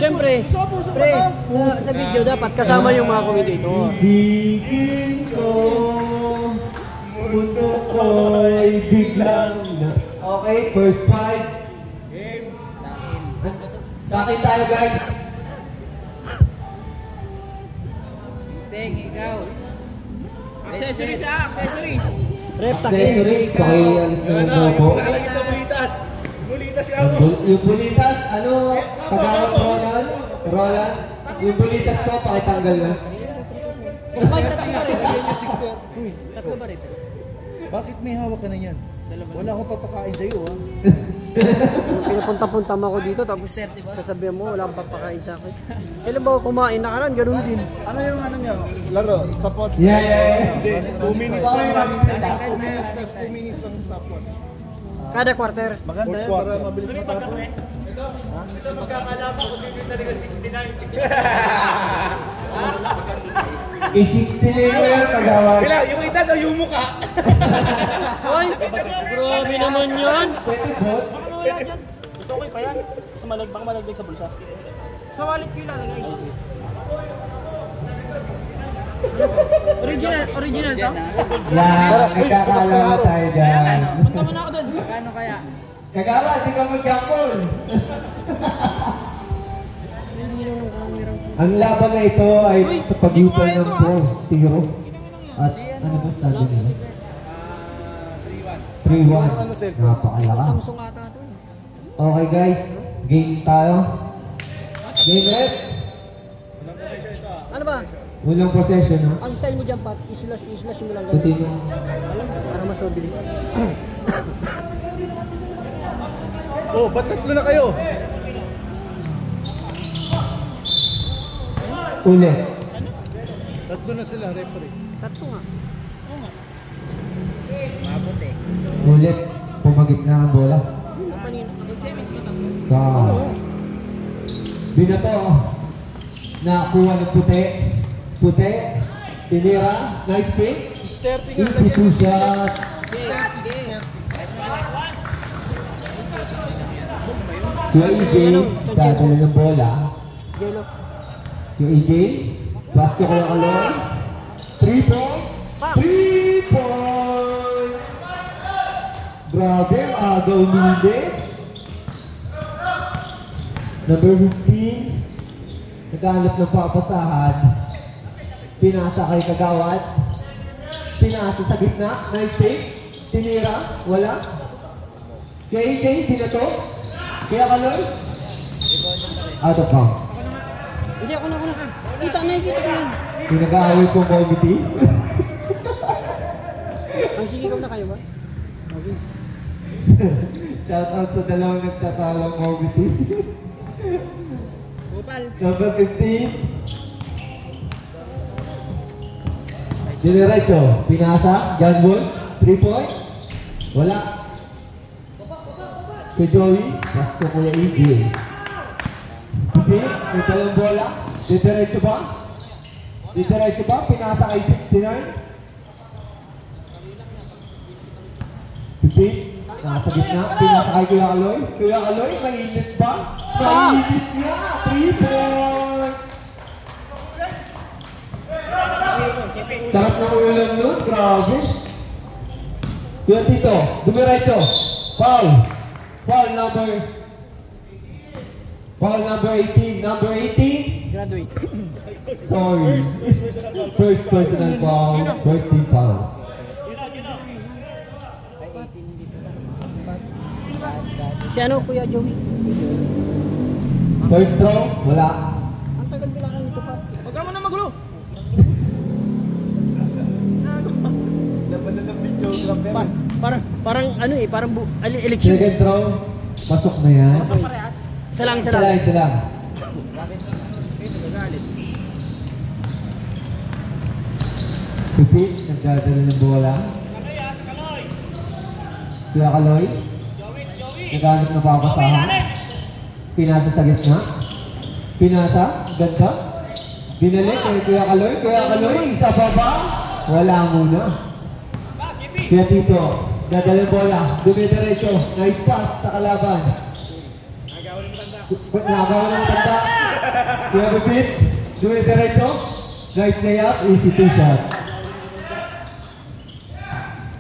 Siyempre, pre, sa video dapat kasama yung mga commentator. Ibigin ko, mundo ko'y biglang na. Okay, first fight. Game. Takin tayo, guys. Sing, ikaw. Accessories accessories. Rep, takin. Accessories, pakialis na yung bobo. Nakalagay sa bulitas. Bulitas ka mo. Yung bulitas, ano, Roland? Yung bulitas ko, pakitanggal na. Mike, tatlo ba rin? Tatlo ba rin? Bakit may hawak ka na yan? Wala akong papakain sa'yo, ha? Pinapunta-punta mo ako dito, tapos sasabihan mo, wala akong papakain sa akin. Kailan ba ako kumain na karan? Ganun din. Ano yung ano nyo? Laro, stopwatch. Yeah. 2 minutes lang maraming time. 2 minutes ang stopwatch. Kada quarter. Maganda yan para mabilis matapos. Ito magkakalaman ko si Vita Liga 69. I-60 mo yan, kagawad. Yung ita daw yung mukha. Ay, grabe naman yan. Pwede bot? Wala dyan. Gusto okay pa yan. Baka malagdag sa bulsa. Sa wallet ko ilalagay. Original to? Yan, nagkakalaman tayo dyan. Punta mo na ako doon. Magkano kaya? Kagawad, di ka mag-gamble. Ang laban na ito ay sa pagitan ng Bronze Zero at ano ba sabi nila? 3-1. Napakalakas. Samsung ata ito. Okay guys, game tayo. Game rep. Ano ba? Unang possession ha. Ang style mo dyan, Pat, i-slash mo lang Kasi ganun. Para mas mabilis. Oh, ba't tatlo na kayo? ulit. Tatlo na sila, referee. Tatlo nga. Mabot eh. Ulit. Pumagit na ang bola. Kanina. Semis mo tatlo. Sa binato. Nakuha ng puti. Puti. Tinira. Nice pick. 6:30 nga Easy two shot. Yung EJ, dadala ng bola. Jello. Yung EJ, basto ko lang alon. 3 point. 3 point. Grabe, agaw minute. Number 15. Naghanap ng papasahan. Pinasa kay Kagawad. Pinasa sa gitna. Nice take. Tinira. Wala. Kay EJ, binato. Kaya Kaloy? Out of bounds. Hindi ako na. Kita ko yan. Pinag-aaway po committee. Ang sigigaw na kayo ba? Okay. Shout out sa dalawang nagtatalang committee. Kupal. Number 15. Dinerecho. Pinasa. John Bull. 3 points. Wala. Kay Joey. Basto ko yung EJ. Okay. May talang bola. Dinerecho ba? Dinerecho ba? Pinasa kay 69. 15. Nasa gitna. Pinasa kay Kuya Kaloy. Kuya Kaloy, mainit ba? Mainit niya. 3 points. Sarap na ulam nun. Grabe. Kuya Tito. Dumiretso. Foul. Foul number 18. Number 18. Graduate. Sorry. First personal foul. First team foul. Si ano, Kuya Joey? First throw. Wala. Ang tagal bilangan nito, Pat. Huwag mo na magulo. Parang ano eh, parang election. Second throw. Pasok na yan. Isa lang. Isa lang. Pipi, nagdadala ng bola. Kuya Kaloy. Naghanap ng papasahan. Pinasa sa gitna. Pinasa. Ganda. Binalik kay Kuya Kaloy. Kuya Kaloy, isa pa ba? Wala muna. Kuya Tito. Dadala ng bola. Dumidiretso. Nice pass sa kalaban. Nagawa ng matanda. Kuya Pipit, duwe derecho. Nice layup, easy 2 shot.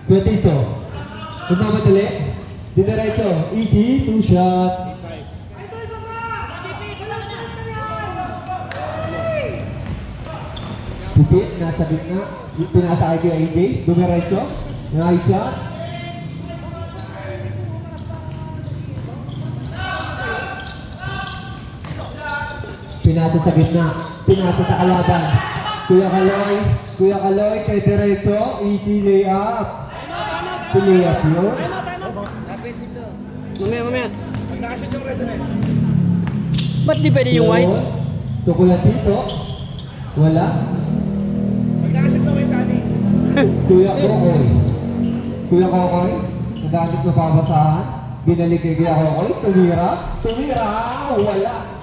Kuya Tito, magmamadali. Dinerecho, easy 2 shots. Pipit, nasa gitna. Pinasa kay Kuya AJ, dumiretso. Nice shot. Pinasa sa gitna, pinasa sa kalaban. Kuya Kaloy, kay diretso, easy layup. Si layup yun. Lapit dito. Mamaya. Pag nakashoot yung red na Ba't di pwede yung white? Tukulan dito. Wala. Pag nakashoot na kayo sa atin. Kuya Kokoy, nagamit na pabasahan. Binalik kay Kuya Kokoy, tumira, wala.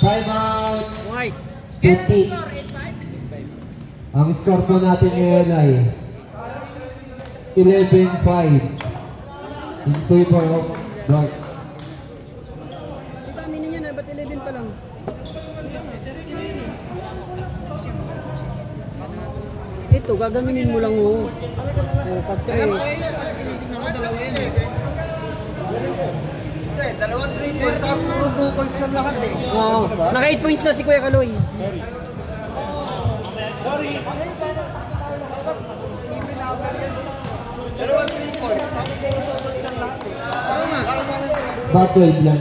Time out. White. 50. Ang score po natin ngayon ay 11-5 in favor of Dark. Ang dami na niya na, ba't 11 pa lang? Ito, gagaminin mo lang mo. Pag 3. Dalawang 3 point up, puro 2 points lang lahat eh. Oo. Naka 8 points na si Kuya Kaloy. Sorry. Dalawang 3 points. Tapos puro 2 points lang lahat eh. Ba 12 lang.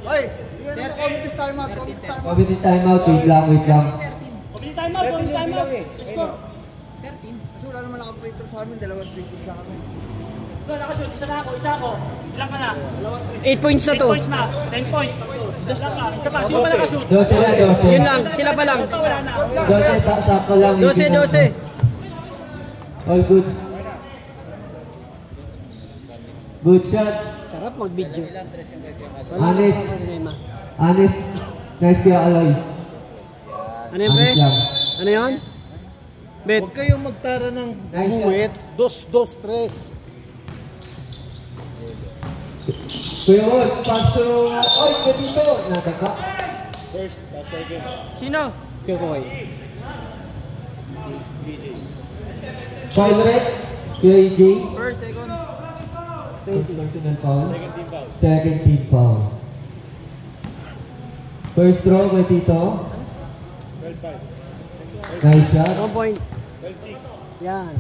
Hoy, yan ang communist time out. Community timeout, wait lang. Time out. Score. 13. Kasi wala naman naka-free throw sa amin, dalawang 3 points lang kami. Nakashoot, isa ako. Ilan ka na? 8 points na 10 to. points na. 10 points. Ilan ka? Isa pa. Sino pa nakashoot? 12. Yun lang, sila pa lang. Wala na. 12, sakto lang. 12. All good. Good shot. Sarap mag-video. Honest. Problema. Honest. Nice Kuya Kaloy. Ano yun, pre? Honest lang. Ano yun? Bet. Huwag kayong magtara ng Nice buwet. 2-2-3. Kuya Wood, pass to... Oy, ka dito. Nataka. Sino? Kuya Kaloy. Foul rate. Kuya EJ. First, second. Personal foul. Second team foul. First throw kay Tito. 12-5. Nice shot. 1 point. 12-6. Yan.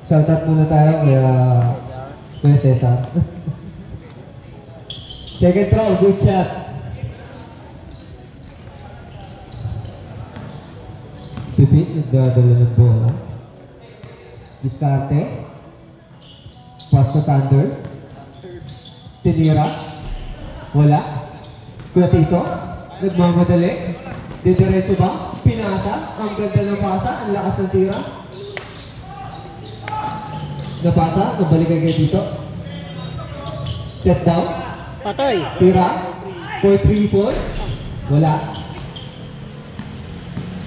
Shoutout muna tayo Kuya Cesar. Second throw, good shot. Pipit, nagdadala ng bola. Diskarte. Pass to Thunder. Tinira. Wala. Kuya Tito, nagmamadali. Didiretso ba? Pinasa. Ang ganda ng pasa. Ang lakas ng tira. Napasa. Nabalik kay Tito. Set down. Patay. Tira. 4-3-4. Wala.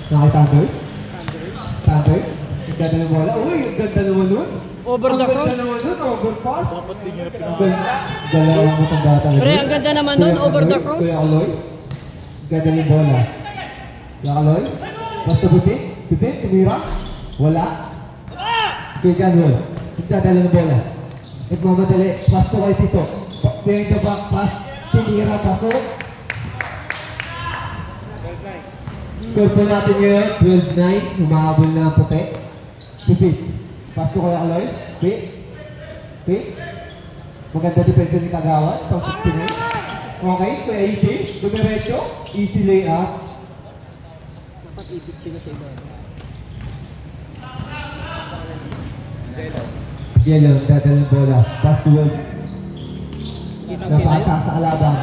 Nakay-Thunders. Thunders. Ang ganda ng bola. Uy, ang ganda naman nun. Over the Ang cross. ganda naman nun. Overpass. Dalawang matanda talaga. Pre, ang ganda naman nun. Over the cross. Kuya Kaloy. Ang ganda ng bola. Kuya Kaloy. Basta Pipit. Pipit, tumira. Wala. Kuya John Wall. Nagdadala ng bola. Nagmamadali. Pass to kay Tito. Behind the back pass. Tinira, pasok. Score po natin ngayon, 12-9. Humahabol na ang puti. Pipit. Pass to Kuya Kaloy. Pipit. Pipit. Maganda depensa ni Kagawad. Pang 69. Okay, Kuya AJ. Dumiretso. Easy layup. Dapat ipit sila sa iba. Yellow, dadal ng bola. Pass to Wolf. Napasa sa kalaban.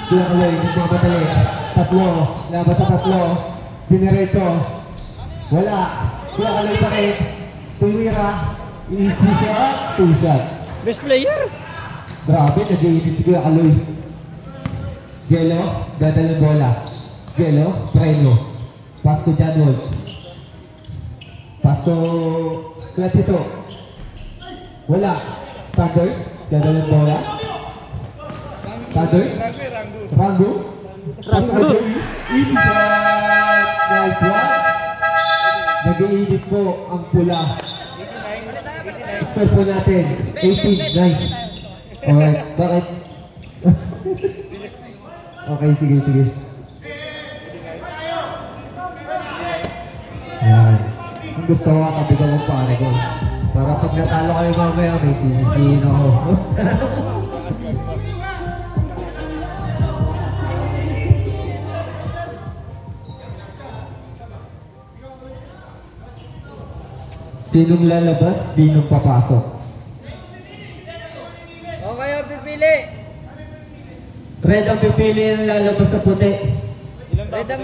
Kuya Kaloy, nagmamadali. Tatlo. Laban sa tatlo. Dinerecho. Wala. Kuya Kaloy pa rin. Tumira. Easy shot. 2 shots. Best player. Grabe, nag-iinit si Kuya Kaloy. Yellow, dadal ng bola. Yellow, preno. Pass to John Wolf. Pasto Clatito. Wala. Thunders. Ganda ng bola. Thunders. Rango. Easy shot. Nice one. Nag-iinit po ang pula. Score po natin. 18-9. Alright. Bakit? Okay, sige. Yan. Kung gusto ko, kabigaw ang pare ko. Para pag natalo kayo mamaya, may sisisihin ako. Sinong lalabas, sinong papasok? Okay, ang pipili. Red ang pipili ng lalabas sa puti. Red ang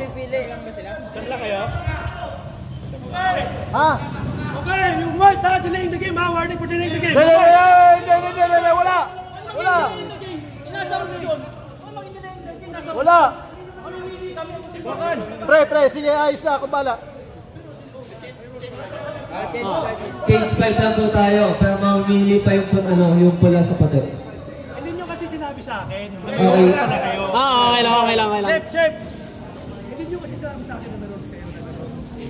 pipili. Ilang ba sila? Saan lang kayo? Ha? Okay, yung white ha, delaying the game ha, warning for delaying the game. Hindi, wala! Wala! Nasa rotation. Walang delaying the game, nasa Wala! Ano hindi kami? Pre, sige, ayos na, kung bala. Cage 5 lang po tayo, pero mamili pa yung pula sa puti. Hindi nyo kasi sinabi sa akin. Okay. Na kayo. Okay lang. Chef. Hindi nyo kasi sinabi sa akin na meron kayo.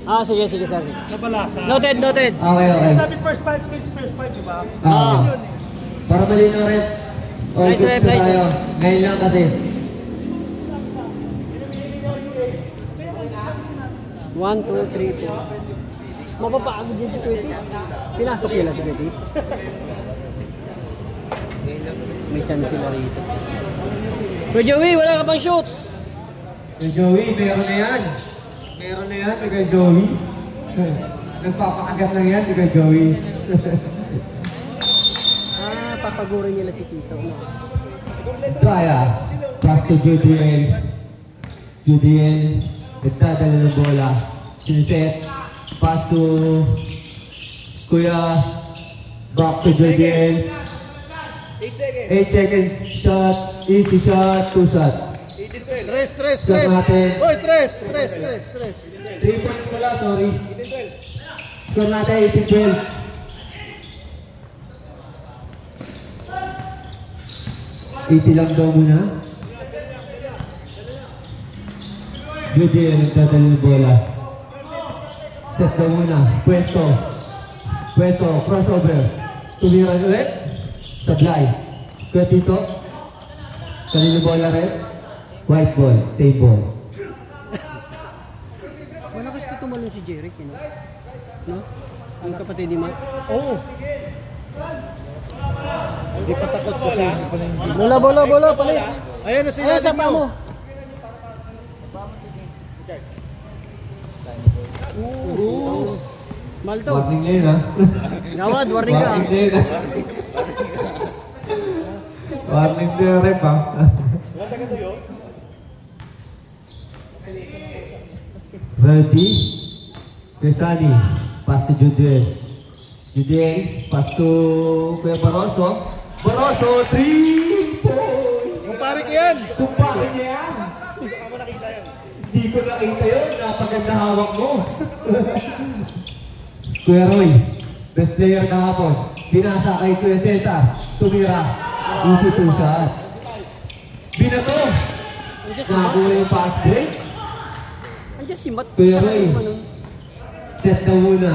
Sige, sir. Nabalasa. Noted. Okay. Sabi first five, di ba? Ah. Yun eh. Para malinaw rin. Nice rep, nice tayo. Ngayon lang kasi. 1, 2, 3, 4. Mapapagod din si Kuwitits. Pinasok nila si Kuwitits. May chance sila rito. Pero Joey, wala ka pang shoot! Kay Joey, meron na yan. Si kay Joey. Nagpapakagat lang yan si kay Joey. Papagurin nila si Tito. No? Kaya, pass to JDL. Nagdadala ng bola. Siniset. Pass to Kuya. Back to JDL. 8 seconds. Shot. Easy shot. 2 shots. Tres. Shot natin. Oy, tres. 3 points pala, sorry. Score natin 18-12. Easy lang daw muna. JDL nagdadala ng bola. Set daw muna. Pwesto. Crossover. Tumira ulit. Sablay. Kuya Tito. Kanino bola rin? White ball. Same ball. Wala kasi tumalon si Jeric, no? Ang kapatid ni Matt. Oo. Hindi pa takot ko sa inyo pa lang. Bola, palit. Ayan na sila Sa ninyo. mo. Malto. Warning na yun, ha? Gawad, warning ka. Warning na yun, ha? Warning na yun, rep, ha? Ready? Cresani. Pass to Judiel. Pass to Kuya Baroso. 3 points! Kumpare ko yan. Kumpare niya yan. Hindi ko nakita yun. Napaganda hawak mo. Kuya Roy, best player kahapon. Binasa kay Kuya Cesar. Tumira. Easy 2 shots. Binato. Nakuha yung pass break. Andiyan si Matt. Kuya Roy. Set na muna.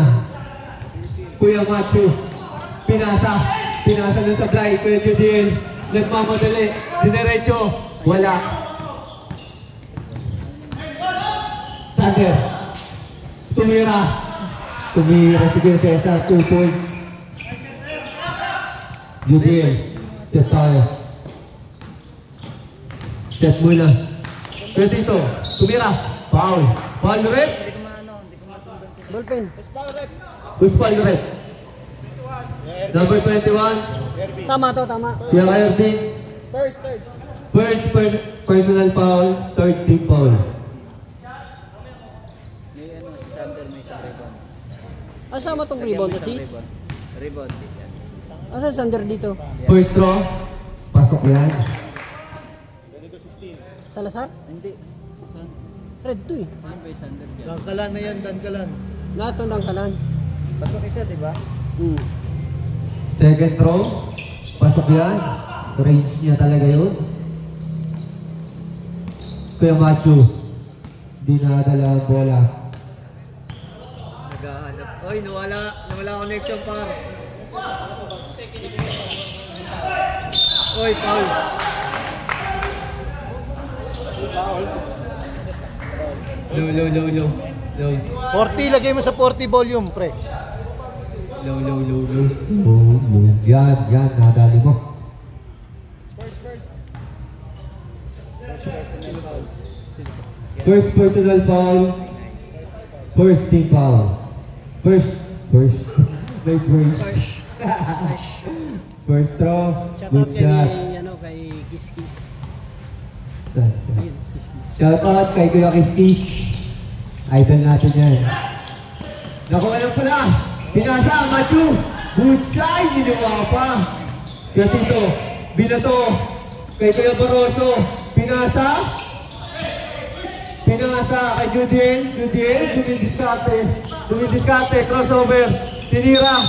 Kuya Matthew. Pinasa ng sablay. Kuya Judiel. Nagmamadali. Dinerecho. Wala. Sander. Tumira si Kuya Cesar. 2 points. Judiel. Set tayo. Set muna. Kuya Tito. Tumira. Foul red. Ballpen. Who's foul red? Number 21. Tama. Kuya Irving. First personal foul, third team foul. Asama tong rebound assist. Rebound. Asa Sander dito? First draw, pasok yan. Salazar? Hindi. Red 2 eh. Ano ba yung Sander dyan? Dankalan na yan, dankalan. Natandang kalan. Pasok isa, di ba? Second throw. Pasok yan. Range niya talaga yun. Kuya Machu. Di nadala ang bola. Naghahanap. Oy, nawala connection par. Oy, foul. Low. 40, lagay mo sa 40 volume, pre. Low. Yan, nadali mo. First personal foul. First team foul. First. First throw. Shout Good out shot. kay Kiskis. Saan? Ayun, Kiskis. Shout out kay Kuya Kiskis. Idol natin yan. Naku, alam pala. Pinasa, Machu. Good shot. Ginawa pa. Kaya Tito. Binato. Kay Kuya Barroso. Pinasa kay Judil. Dumidiskarte. Crossover. Tinira.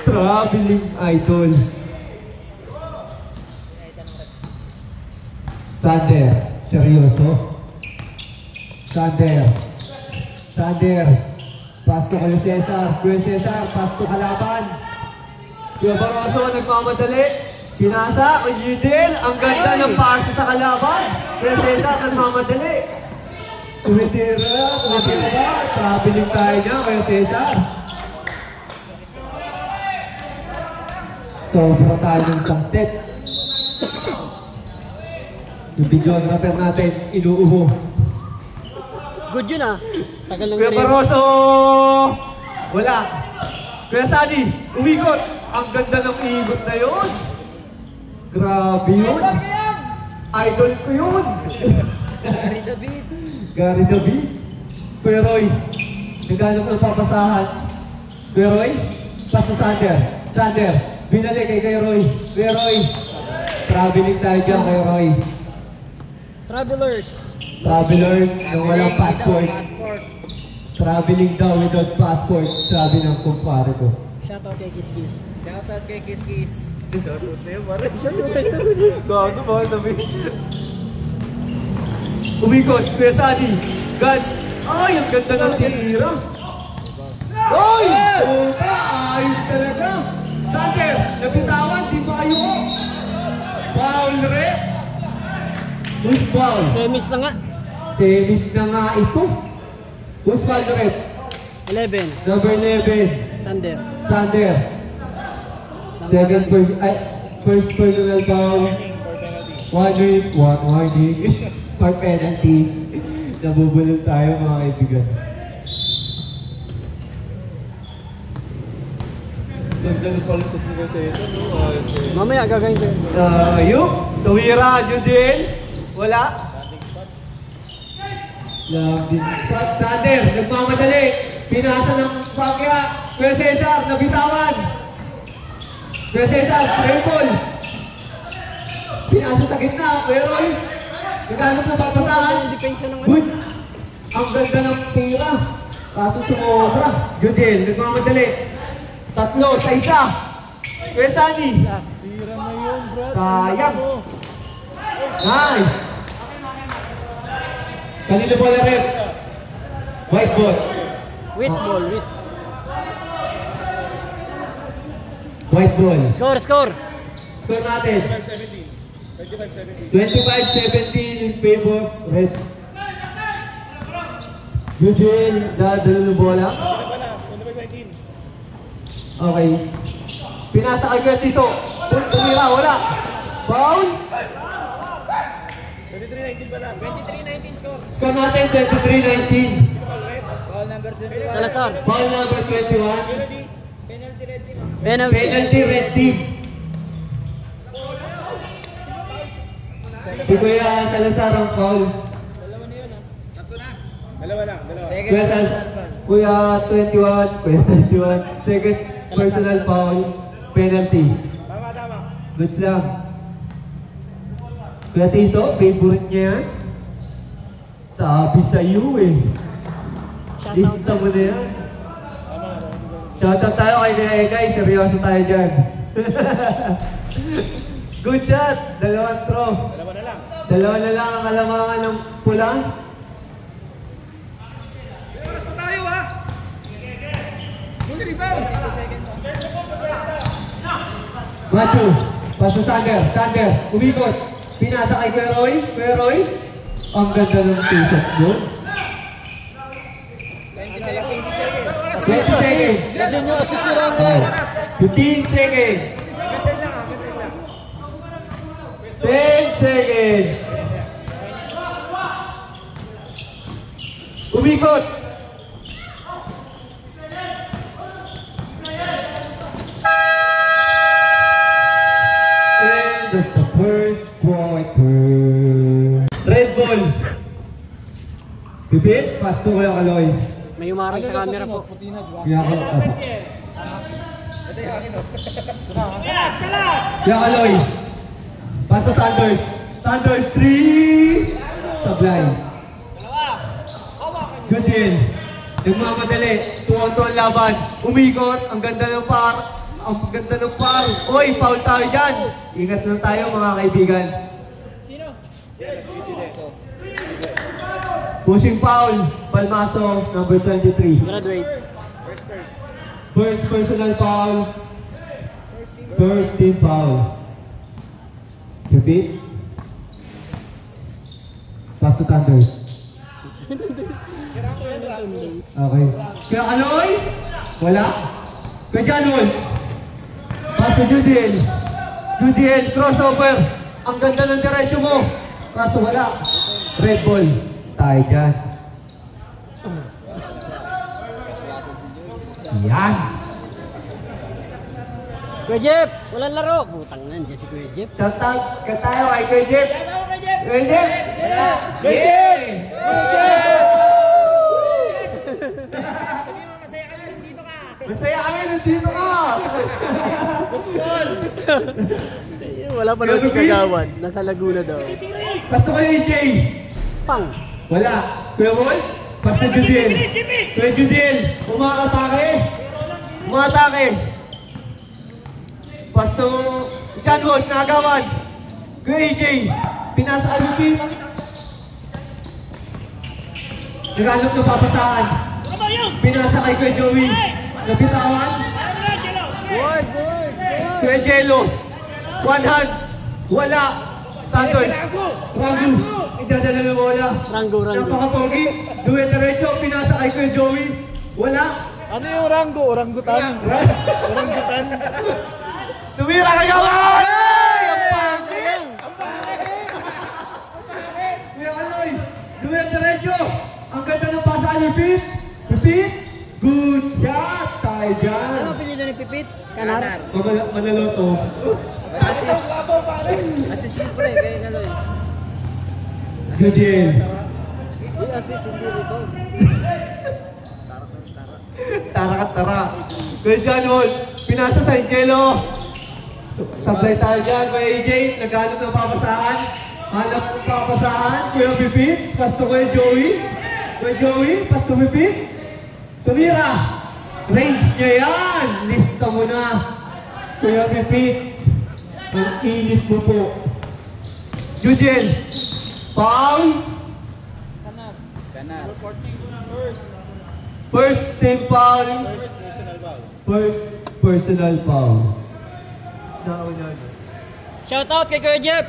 Traveling idol. Sander. Seryoso. Sander. Pass to kay Cesar. Kuya Cesar. Pass to kalaban. Kuya Barroso nagmamadali. Pinasa kay Judil. Ang ganda ng pasa sa kalaban. Kuya Cesar nagmamadali. Tumitira ba? Traveling tayo niya kay Cesar. Sobra tayo ng isang step. Yung videographer natin, inuuho. Good yun ah. Tagal lang Kuya Barroso! Wala. Kuya Sani, umikot. Ang ganda ng ikot na yun. Grabe yun. Idol ko yun. Gary David. Kuya Roy, naghanap ng papasahan. Kuya Roy, pass to Sander. Binalik kay Kuya Roy. Kuya Roy, traveling tayo dyan kay Roy. Travelers Nung walang passport. Traveling daw without passport, sabi ng kumpare ko. Shout out kay Kiskis. Shoutout kay Kiskis. Shoutout na yun, pare. Gago ba sabihin? Umikot, Kuya Sani. God. Ay, ang ganda ng tira. Oy! Puta, ayos talaga. Sander, nabitawan, di ba kayo? Foul rin. Who's foul? Semis na nga. Semis na nga ito. Who's foul rin? 11. Number 11. Sander. Second person, first personal foul. One warning. For penalty. Nabubulol tayo mga kaibigan. Ganda ng palusot mo kasi ito, no? Mamaya gagawin ko yun. Yung tuwira, Judil. Wala. Sander, nagmamadali. Pinasa ng Bagya. Kuya Cesar, nabitawan. Kuya Cesar, triple. Pinasa sa gitna. Kuya Roy, naghanap na papasahan. Ang depensa ng ano. Good. Ang ganda ng tira. Kaso sumobra. Judil, nagmamadali. 3 sa 1. Kuya Sani. Tira na yun, bro. Sayang. Nice. Kanino bola rin? White ball. With ball. White ball. Score. Score natin. 25-17 in favor red. Eugene, dadalo ng bola. Okay. Pinasa kay Kuya Tito. Tumira, wala. Foul. 23-19 score. Score natin, 23-19. Ball number 21. Salazar. Foul number 21. Penalty. Penalty red team. Si Kuya Salazar ang foul. Second Kuya 21. Second personal foul. Penalty. Tama. Goods lang. Kuya Tito, favorite niya yan. Sabi sa iyo eh. Lista mo na yan. Shoutout tayo kay Kuya Egay. Seryoso tayo dyan. Good shot! Dalawang throw. Dalawa na lang ang kalamangan ng pula. Oras pa tayo ha! Good rebound! Machu, paso Sander, Sander, umikot. Pinasa kay Kuya Roy, Kuya Roy. Ang ganda ng t-shirt doon. 20 seconds. Yan yung assist ni Ranger. 15 seconds. 10 seconds. Umikot. And that's the first quarter. Red ball. Pipit, pass to Kuya Kaloy. May umarang sa camera po. Puti na, di ba? Kuya Kaloy. Kalas, kalas! Kuya Kaloy. Pass to Thunders. Thunders 3. Sablay. Good deal. Nagmamadali. 2-on-2 ang laban. Umikot. Ang ganda ng par. Ang ganda ng par. Oy, foul tayo dyan. Ingat lang tayo mga kaibigan. Pushing foul. Palmaso, number 23. Graduate. First personal foul. First team foul. Repeat. Pass to Thunders. Okay. Kuya Kaloy? Wala? Kuya Janol? Pass to Judiel. Judiel, crossover. Ang ganda ng diretso mo. Kaso wala. Red ball. Tayo dyan. Yan. Kuya Jeff, walang laro. Putang nan, dyan si Kuya Jeff. Shout out ka tayo kay Kuya Jeff. Kuya Jeff? Kuya Jeff! Kuya Jeff! Masaya kami nandito ka! Wala pa naman si Kagawan. Nasa Laguna daw. Basta kayo AJ! Pang! Wala! Kuya Wol? Basta Judiel! Kuya Judiel! Umakatake! Umakatake! Basta John Wol, Nagawan! Kuya AJ! Pinasa alupin! Nagalap na papasahan! Pinasa kay Kuya Joey! Nabitawan! Good, good, good! Kuya Jello! One hand! Wala! Thunders! Rango! Idadala ng bola! Rango, Rango. Napaka-pogi! Duwe diretso! Pinasa kay Kuya Joey! Wala! Ano yung Rango? Orangutan? Orangutan? Tumira kay Kawan! Ang pangit! Kuya Aloy! Duwe diretso! Ang ganda ng pasa! Repeat! Repeat! Good shot! Tayo dyan! Ano pinili ni Pipit? Kanar? Manaloto. Assist. Assist yung pre, kaya Kaloy. Good deal. Yung assist, hindi rebound. Tara. Kuya John Wall, pinasa sa Angelo. Sablay tayo dyan. Kuya AJ, naghanap ng papasahan. Hanap ng papasahan. Kuya Pipit, pass to Kuya Joey. Kuya Joey, pass to Pipit. Tumira. Range niya yan. Lista mo na. Kuya Pipit, ang init mo po. Judiel, foul. Kanar. First team foul. First personal foul. Shout out kay Kuya Jeff!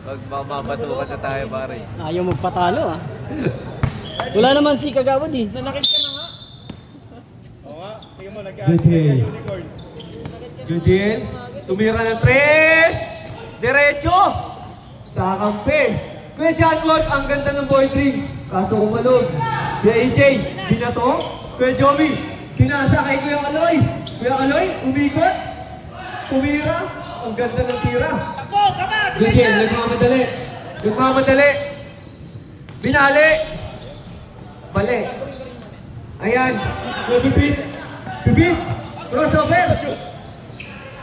Magmamabatukan na tayo pare. Ayaw magpatalo ah. Wala naman si Kagawad eh. Nanakit ka na nga. Judiel. Judiel, tumira ng tres. Diretso. Sa kampe. Kuya John Wall, ang ganda ng boy string. Kaso kumalog. Kuya AJ, binato. Kuya Joey, pinasa kay Kuya Kaloy. Kuya Kaloy, umikot. Tumira. Ang ganda ng tira. Judiel, nagmamadali. Nagmamadali. Binali. Balik. Ayan. Kuya Pipit. Pipit. Crossover.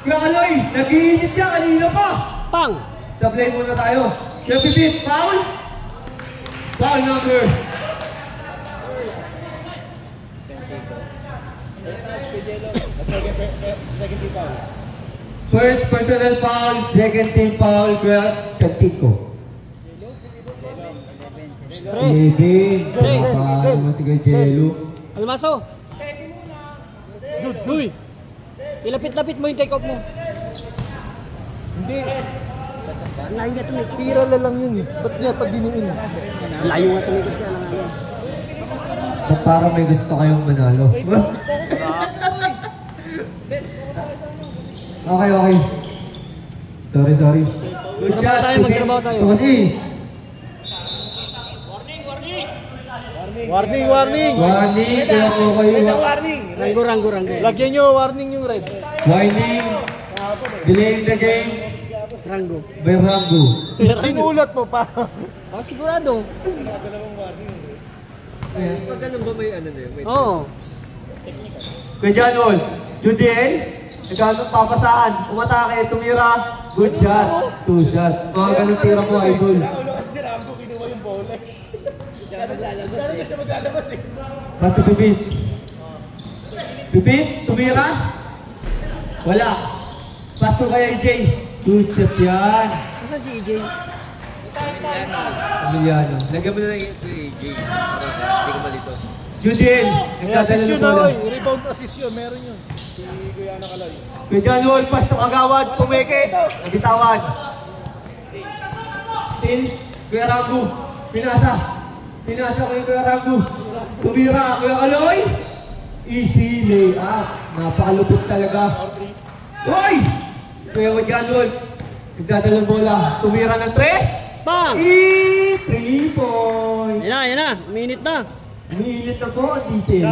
Kuya Kaloy, nag-iinit ka kanina pa. Pang! Sablay muna tayo. Kuya Pipit, foul. Foul number First personal foul, second team foul, Kuya Chantiko. 11. Paano mo si Kuya Jello? Almaso. Uy. Ilapit-lapit mo yung take off mo. Hindi. Tira na lang yun eh. Ba't niya pag diniin? Layo nga tumikot siya. Ba't parang may gusto kayong manalo? Okay. Sorry. Good shot. Magtrabaho tayo. Ito kasi. Warning! Warning. Kaya ko kayo. Ranggo. Lagyan nyo warning yung red. Warning. Delaying the game. Ranggo. By Rango. Sinulat mo pa. Oh, sigurado. Pag ganun ba may ano na yun? Oo. Kuya Janol. Judiel. Nagano papasahan. Umatake. Tumira. Good shot. 2 shot. Mga ganun tira mo, idol. Basta Pipit. Tumira. Wala. Pasto kay AJ. Good shot yan. Nasaan si EJ? Emiliano. Lagyan mo na lang ito AJ. Hindi ko malito. Judiel. May Nagdadala assist ng yun bola. Rebound assist yun. Meron yun. Si Guyana Kalay. Kuya Janol. Pasto agawad. Pumeke. Nagitawad. Still. Kuya Rango. Pinasa ko yung Kuya Rango. Tumira. Kuya Kaloy. Easy layup. Napakalupit talaga. Hoy! Kuya Janol. Nagdadala ng bola. Tumira ng 3. Bang! 3 point. Yan na. Minute na. Minit na po, Diesel.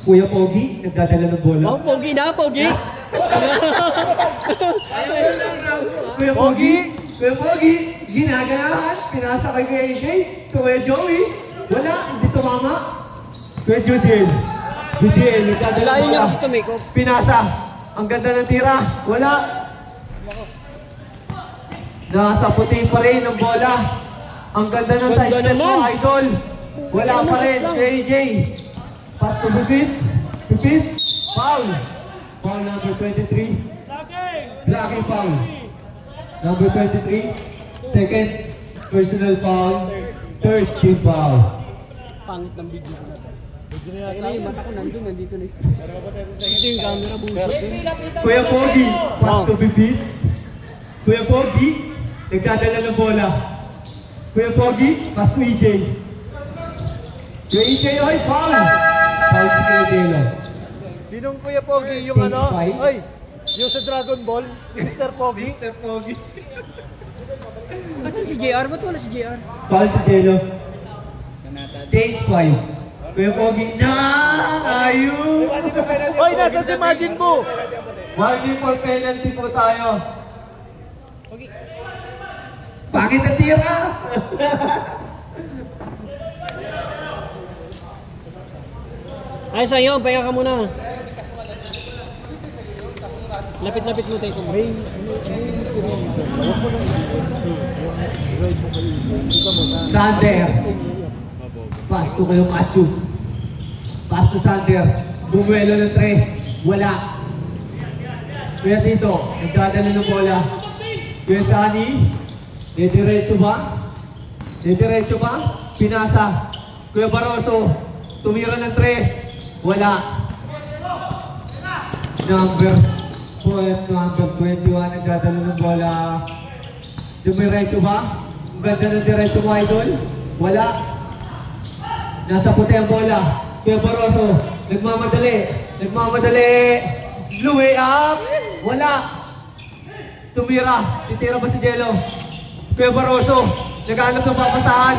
Kuya Pogi, nagdadala ng bola. Oh, pogi na, pogi. Kuya Pogi, ginaganahan. Pinasa kay Kuya AJ. Kuya Joey, wala, hindi tumama. Kuya Judiel, nagdadala Layo ng niya bola. kasi tumikop. Pinasa, ang ganda ng tira. Wala. Nasa puti pa rin ang bola. Ang ganda ng Ganda side step mo, naman. idol. Wala pa rin, AJ. Pass to Pipit. Foul. Foul number 23. Blocking foul. Number 23. Second personal foul. Third team foul. Pangit ng video ko na to. Kaya na yung mata ko nandito na. Ito yung camera, bullshit. Kuya Pogi, pass to Pipit. Kuya Pogi, nagdadala ng bola. Kuya Pogi, pass to EJ. Kuya EJ, oy, foul! Foul si Kuya Jello. Sinong Kuya Pogi? Yung Stage ano? five. Ay! Yung sa Dragon Ball? Si Mr. Pogi? Kasan si JR? Ba't wala si JR? Foul si Jello. Stage 5. Kuya Pogi, ayun! Hoy! Nasa si Majin Buu! Warning for penalty po tayo. Bakit ang tira? Ay, sa'yo. Pahinga ka muna. Lapit-lapit mo tayo mo. Sander. Pass to kayo Machu. Pass to Sander. Bumuelo ng 3. Wala. Kuya Tito, nagdadala ng bola. Kuya Sani, didiretso ba? Pinasa. Kuya Barroso, tumira ng 3. Wala. Number 21, nagdadala ng bola. Dumiretso ba? Ang ganda ng diretso mo, idol. Wala. Nasa puti ang bola. Kuya Barroso, nagmamadali. Luwi up. Wala. Tumira. Titira ba si Jello? Kuya Barroso, naghanap ng papasahan.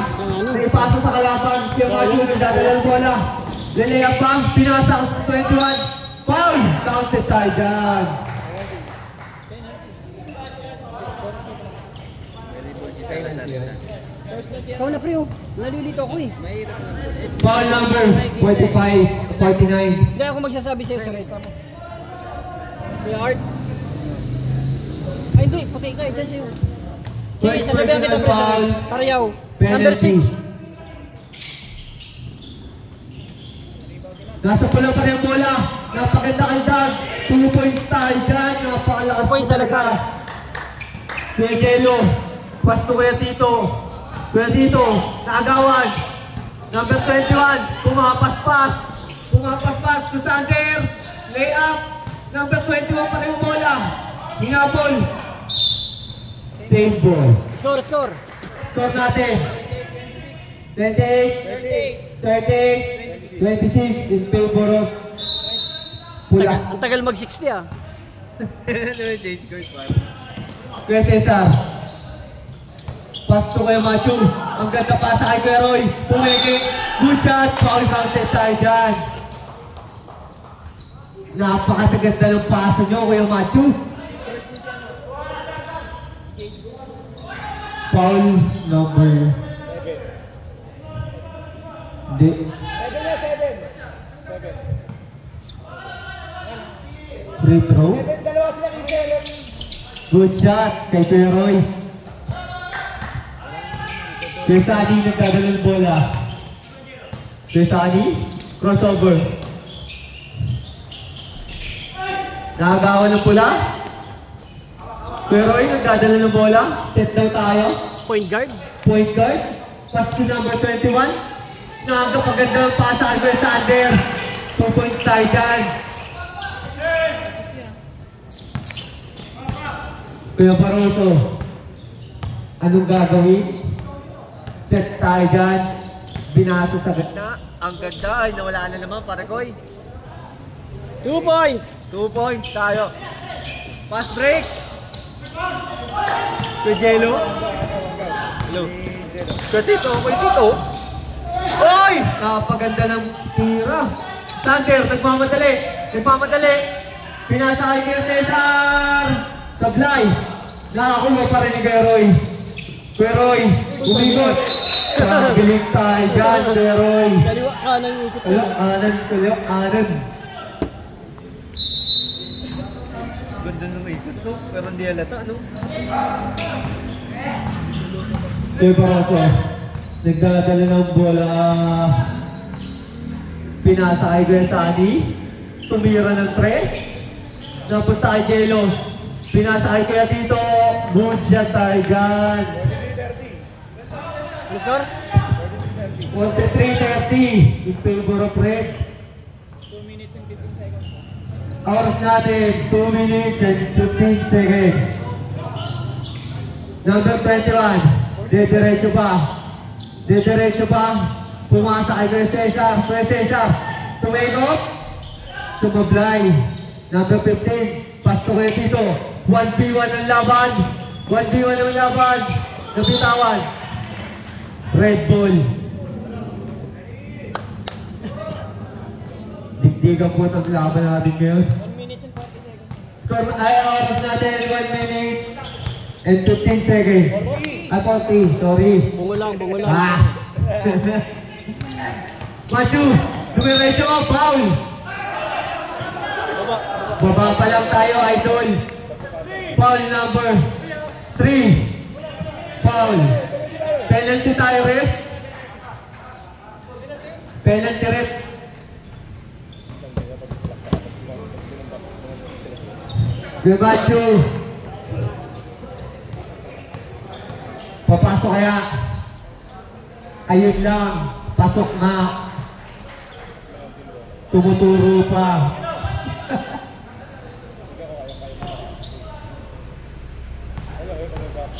Naipasa sa kalaban. Kuya Maju, nagdadala ng bola. Lalaya pa. Pinasa sa 21. Foul! Counted tayo dyan. Ikaw na, pre. Nalilito ako eh. Foul number 45, 49. Hindi ako magsasabi sa'yo sa rest. Kuya Art. Ay, hindi. Puti ka. Ito sa'yo. Sige, First sasabihan kita, personal pre. foul. Parayaw. Number Penalty. 6. Nasa pula pa rin ang bola. Napaganda-gandang. 2 points tayo dyan. Napakalakas po talaga. Kuya Jello. Pass to Kuya Tito. Kuya Tito. Naagawan. Number 21. Pumapaspas. Pumapaspas to Sander. Layup. Number 21 pa rin ang bola. Hingabol. Save ball. Score, score. Score natin. 28, 38, 26 in favor of Pula. Ang tagal mag-60 ah. Kuya Cesar. Pass to Kuya Machu. Ang ganda pa sa kay Kuya Roy. Pumigi. Good shot. Foul counted tayo dyan. Napakataganda ng paso nyo Kuya Machu. Foul number. Hindi. 7. Free throw. Dalawa sila ng 7. Good shot kay Kuya Roy. Kuya Sani nagdadala ng bola. Kuya Sani, crossover. Nakagawa ng pula. Kuya Roy nagdadala ng bola. Set daw tayo. Point guard. Point guard. Pass to number 21. Nakakapagandang pasa kay Kuya Sander. 2 points tayo dyan. Kuya Paroso, anong gagawin? Set tayo dyan. Binasa sa ganda. Ang ganda ay nawala na naman para Koy. 2 points. 2 points tayo. Pass break. Kuya Jello. Hello. Kuya Tito. Kuya Tito. Oy! Napaganda ng tira. Sander, nagmamadali. Nagmamadali. Pinasa kay Kuya Cesar. Sablay. Nakakuha pa rin ni Kuya Roy. Kuya Roy, umigot. Biling tayo dyan, Kuya Roy. Kaliwa kanan yung ikot. Kaliwa kanan. Ganda ng ikot to, pero hindi halata, no? Kuya Paroso, nagdadala ng bola. Pinasa kay Kuya Sani. Tumira ng 3. Napunta kay Jello. Pinasa kay Kuya Tito. Good shot tayo dyan. Ano score? 43-30 in favor of Red. 2 minutes and 15 seconds. Oras natin, 2 minutes and 15 seconds. Number 21, dediretso pa. Dediretso pa. Pumasa kay Kuya Cesar. Kuya Cesar, tumekot. Sumablay. Number 15, pass to Kuya Tito. 1v1 ang laban. 1v1 ang laban. Nabitawan. Red ball. Digdigan po ang laban natin ngayon. 1 minutes and 40 seconds. Score ay oras natin 1 minute and 15 seconds. Ay 40, sorry. Bungo lang, bungo lang. Machu, dumiretso ka, foul. Baba pa lang tayo, idol. Foul number 3. Foul. Penalty tayo, ref. Penalty, ref. Machu. Papasok kaya. Ayun lang. Pasok na. Tumuturo pa.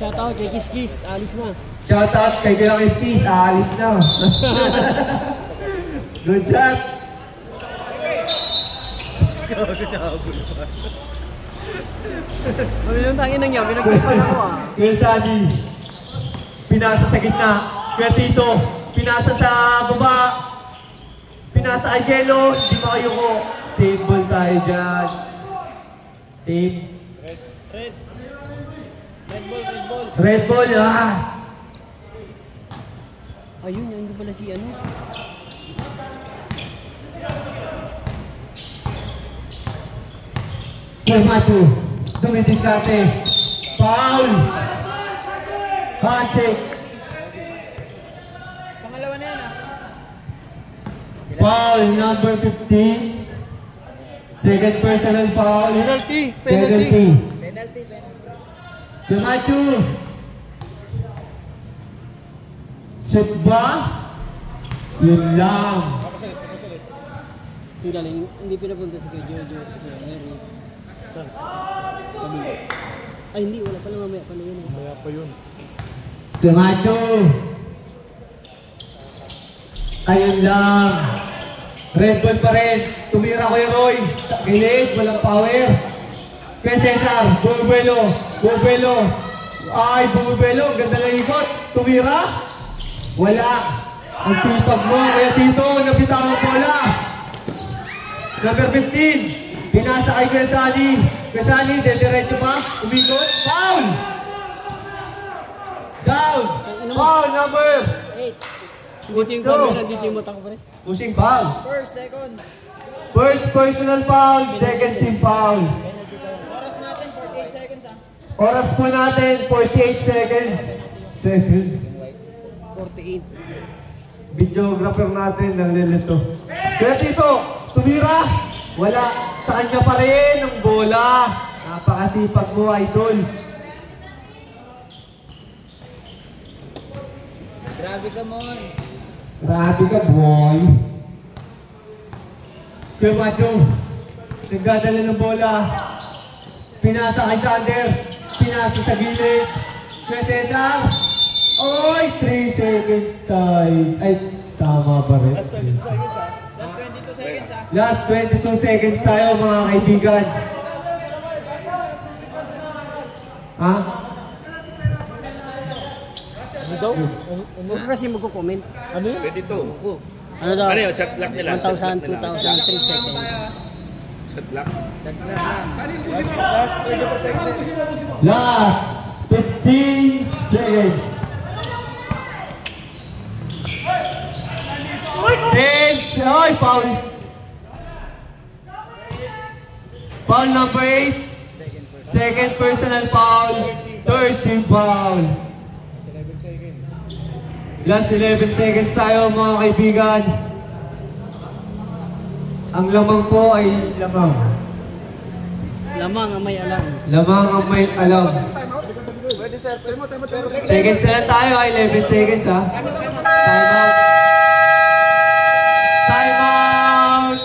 Shoutout kay Kiss Kiss. Alis na. Shoutout kay Kuya Kiss. Aalis na. Good shot. Ano yung tangin ng yan? Pinagkipan ako ah. Kuya Sani. Pinasa sa gitna. Kuya Tito. Pinasa sa baba. Pinasa kay Jello. Hindi makayuko. Save ball tayo dyan. Save. Red. Red ball, red ball. Red ball, ah. Ayun, nandun pala si ano. Kuya Machu. Dumidiskarte. Foul. Handshake. Pangalawa na yan ah. Foul number 15. Second personal foul. Penalty. Penalty. Penalty. Camacho. Shoot ba? Yun lang. Ang galing, hindi pinapunta sa kay Jojo, sa kay Henry. Ay hindi, wala pala mamaya pala yun. Mamaya pa yun. Camacho. Ayun lang. Red ball pa rin. Tumira ko yung Roy. Gilid, walang power. Kaya Cesar, Bumubelo. Bumubelo. Ay, Bumubelo. Ganda lang ikot. Tumira. Wala. Ang sipag mo. Kaya dito, napitan ang bola. Number 15. Pinasa kay Kuya Sani. Kuya Sani, dediretso pa. Umikot. Foul! Down! Foul number 8. Dito yung camera, dito yung mata ko pa rin. pushing foul. First, second. First personal foul, second team foul. Oras natin, 48 seconds ah. Oras po natin, 48 seconds. 48. Videographer natin, nalilito. Kaya dito, tumira. Wala. Sa kanya pa rin ang bola. Napakasipag mo, idol. Grabe ka mo. Grabe ka, boy. Kuya Macho, nagdadala ng bola. Pinasa kay Sander. Pinasa sa gilid. Kuya Cesar. Oy, 3 seconds tayo. Ay, tama pa rin. Last 22 seconds ah. Last 22 seconds tayo, mga kaibigan. Ha? Ano daw? Huwag kasi magko-comment. Ano yun? 22. Ano daw? Ano yun? Shot block nila. 1,000, 2,000, 3 seconds. Shot block. Last 15 seconds. 10. Ay, foul. Foul number 8. Second personal foul. Third team foul. Last 11 seconds tayo, mga kaibigan. Ang lamang po ay lamang. Lamang ang may alam. Lamang ang may alam. Pwede sir. Pero Seconds na lang tayo, 11 seconds ha. Time out. Time out.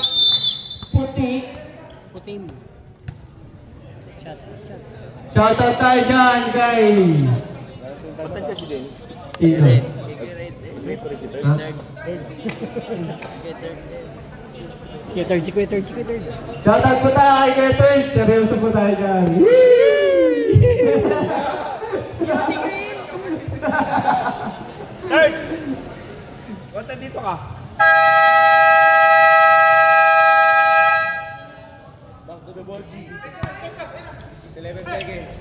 Puti. Putin. Chat. Shoutout tayo dyan kay... Patan ka si Dennis. Sino? Ha? Quitter. Shoutout po tayo kay Keturn. Seryoso po tayo dyan. Third! Konta dito ka. Back to the ball, G. 11 seconds.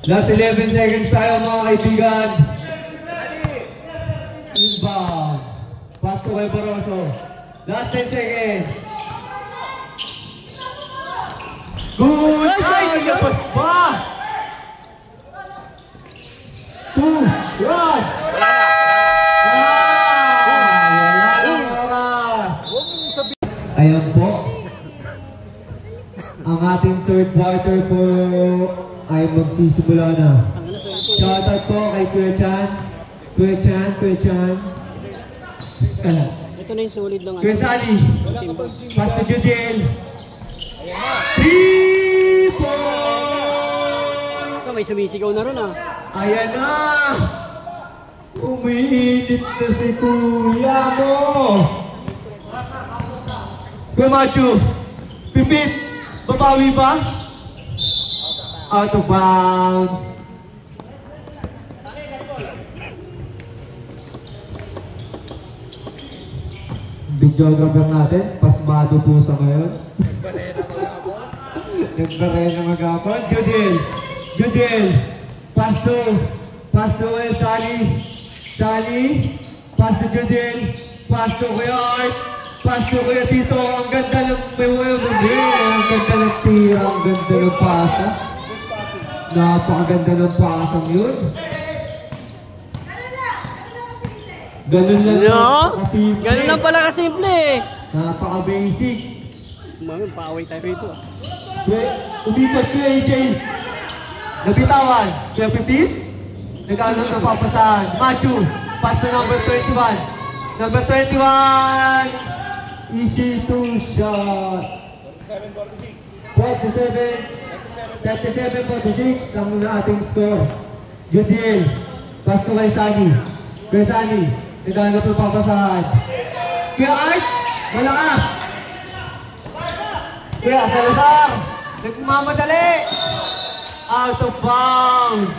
Last 11 seconds tayo, mga kaibigan. Inbound. Pass to kay Baroso. Last 10 seconds. Good! Ay! Labas pa! 2, 1! Wala nang oras. Ayan po. Ang ating third quarter po ay magsisimula na. Shoutout po kay Kuya Chan. Kuya Chan. Ito na yung solid ng Kuya Sally. Pass to Judiel. 3 points! Ito, may sumisigaw na ron ah. Ayan na! Umiinit na si Kuya mo! Kuya Machu, Pipit, babawi ba? Out of bounds. Videographer natin, pasmado po sa ngayon. Nagbarena mag-apon. Judiel, pass to Sally, pass to Judiel, pass to Kuya Art, pass to Kuya Tito. Ang ganda ng ang ganda ng tira, ang ganda ng pasa. Napakaganda ng pasang yun. Ganun lang Ganun lang pala kasimple eh. Napaka-basic. Mga paaway tayo rito. Umikot kay AJ. Nabitawan. Kaya Pipit. Nag-alang ng papasahan. Matthew. Pass to number 21. Number 21. Easy to shot. 37-46 ang ating score. Judiel. Pass to kay Sunny. Kay Sunny. Nag-alang ng papasahan. Kaya Art. Malakas. Kaya Salazar. Nagmamadali. Out of bounds.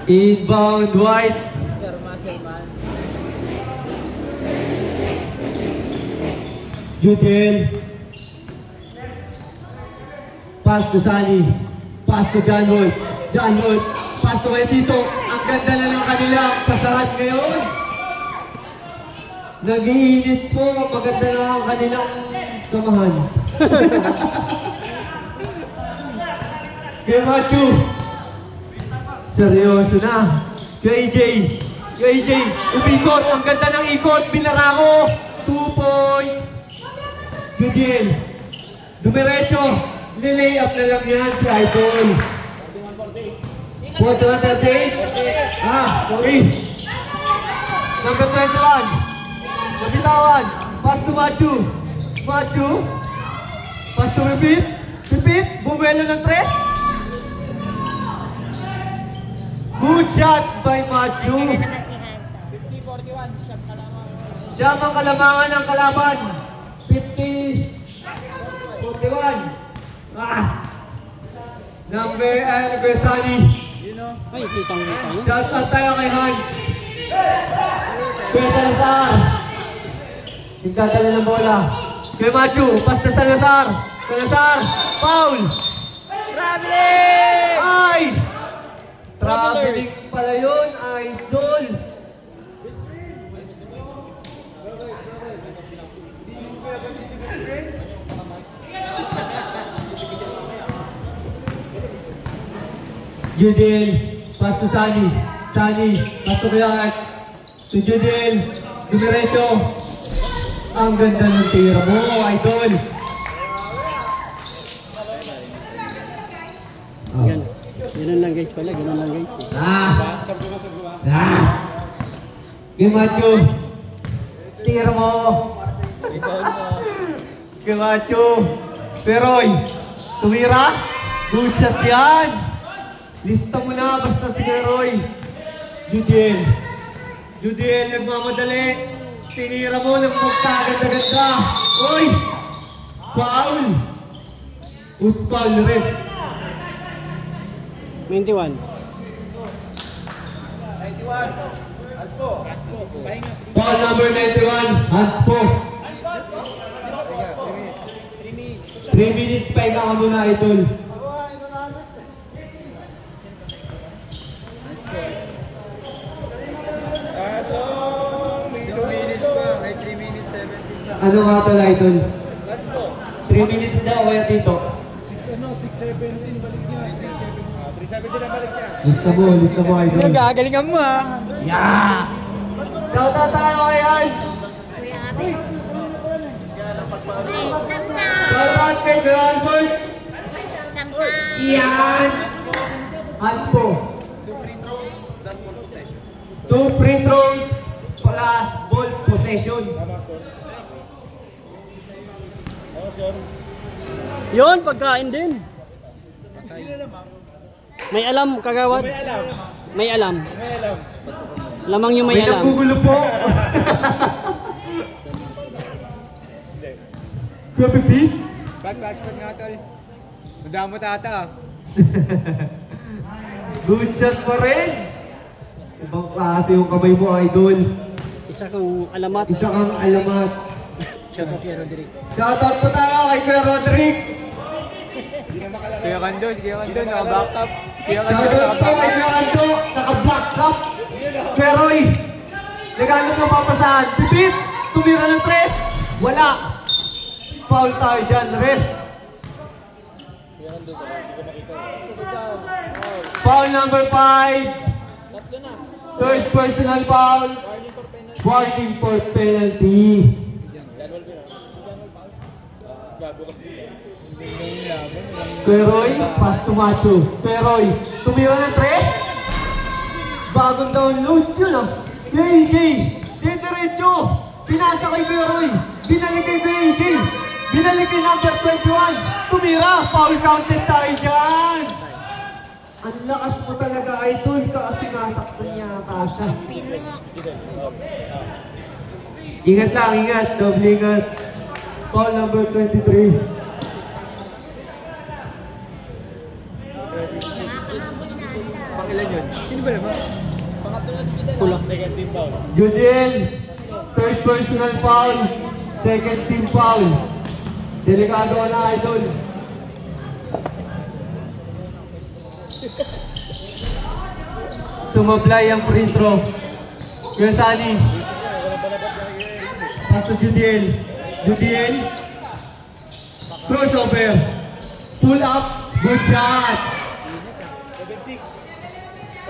Inbound White. Mr. Muscleman. Judiel. Pass to Sunny. Pass to John Lloyd. John Lloyd. Pass to kay Tito. Ang ganda na ng kanilang pasahan ngayon. Nag-iinit po. Maganda na ang kanilang samahan. Kay Matthew. Seryoso na. Kay AJ. Kay AJ. Umikot. Ang ganda ng ikot. Binarako. 2 points. Judiel. Dumiretso. Nilay-up na lang yan si Idol. 41-38. Sorry. Number 21. Nabitawan. Pass to Matthew. Matthew. Pass to Pipit. Pipit. Bumelo ng 3. Good shot by Matthew. Siya ang kalamangan ng kalaban. 50-41. Number Sunny. Ay, kitang-kita yun. Shout out tayo kay Hans. Kuya Salazar. Nagdadala ng bola. Kuya Matthew. Pass na Salazar. Salazar. Foul. Traveling! Ay! Traveling pala yun, Idol. Judiel, pass to Sunny. Sunny, pass to Kayat. To Judiel, dumiretso. Ang ganda ng tira mo, Idol. Yan. Ganun lang guys pala, ganun lang guys. Kay Matthew. Tira mo. Kay Matthew. Peroy, tumira. Good shot yan. Lista mo na, basta si Roy. Judiel. Judiel, nagmamadali. Tinira mo ng magkaganda-ganda. Uy! Foul! Who's foul, ref? 21. 91. Hanspo. Foul number 91, Hanspo. 3 minutes pa ikaw muna, Idol. Ano nga pala, Idol? 3 minutes daw, kaya Tito. 6-7 din balik niya. 3-7 din ang balik niya. Lista mo, Idol. Nagagalingan mo ha. Yeah! Shout out tayo kay Hans! Kuya Abe. Shout out kay Granford! Samsam. Iyan! Hanspo. 2 free throws, plus ball possession. 2 free throws plus ball possession. Yun, pagkain din. May alam, kagawad. May alam. Lamang yung may alam. naggugulo po. Kuya Pipi? Back-back nga tol. Madamo tata. Good shot pa rin. Ibang klase yung kamay mo, Idol. Isa kang alamat. Isa kang alamat. Shoutout kay Roderick. Shoutout po tayo kay Kuya Roderick. Kuya Kando, naka-back up. Shoutout po kay Kuya Kando. Naka-black cup. Kuya Roy. Nagano mo papasahan. Pipit. Tumira ng 3. Wala. Foul tayo dyan, ref. Foul number 5. Third personal foul. Warning for penalty. Peroy, pass to Macho. Peroy, tumira ng tres. Bagong download yun ah. JJ, diretso. Pinasa kay Peroy. Binalik kay JJ. Binalik kay number 21. Tumira, foul counted tayo dyan. Ang lakas mo talaga, idol, kasi nasaktan niya ata siya. Ingat lang, ingat. Doble ingat. Foul number 23. Pakilan yun. Sino ba naman? Pulas. Second team foul. Judiel, third personal foul. Second team foul. Delikado na, idol. Sumablay ang free throw. Kuya Sani. Pass to Judiel. Judiel. Crossover. Pull up. Good shot.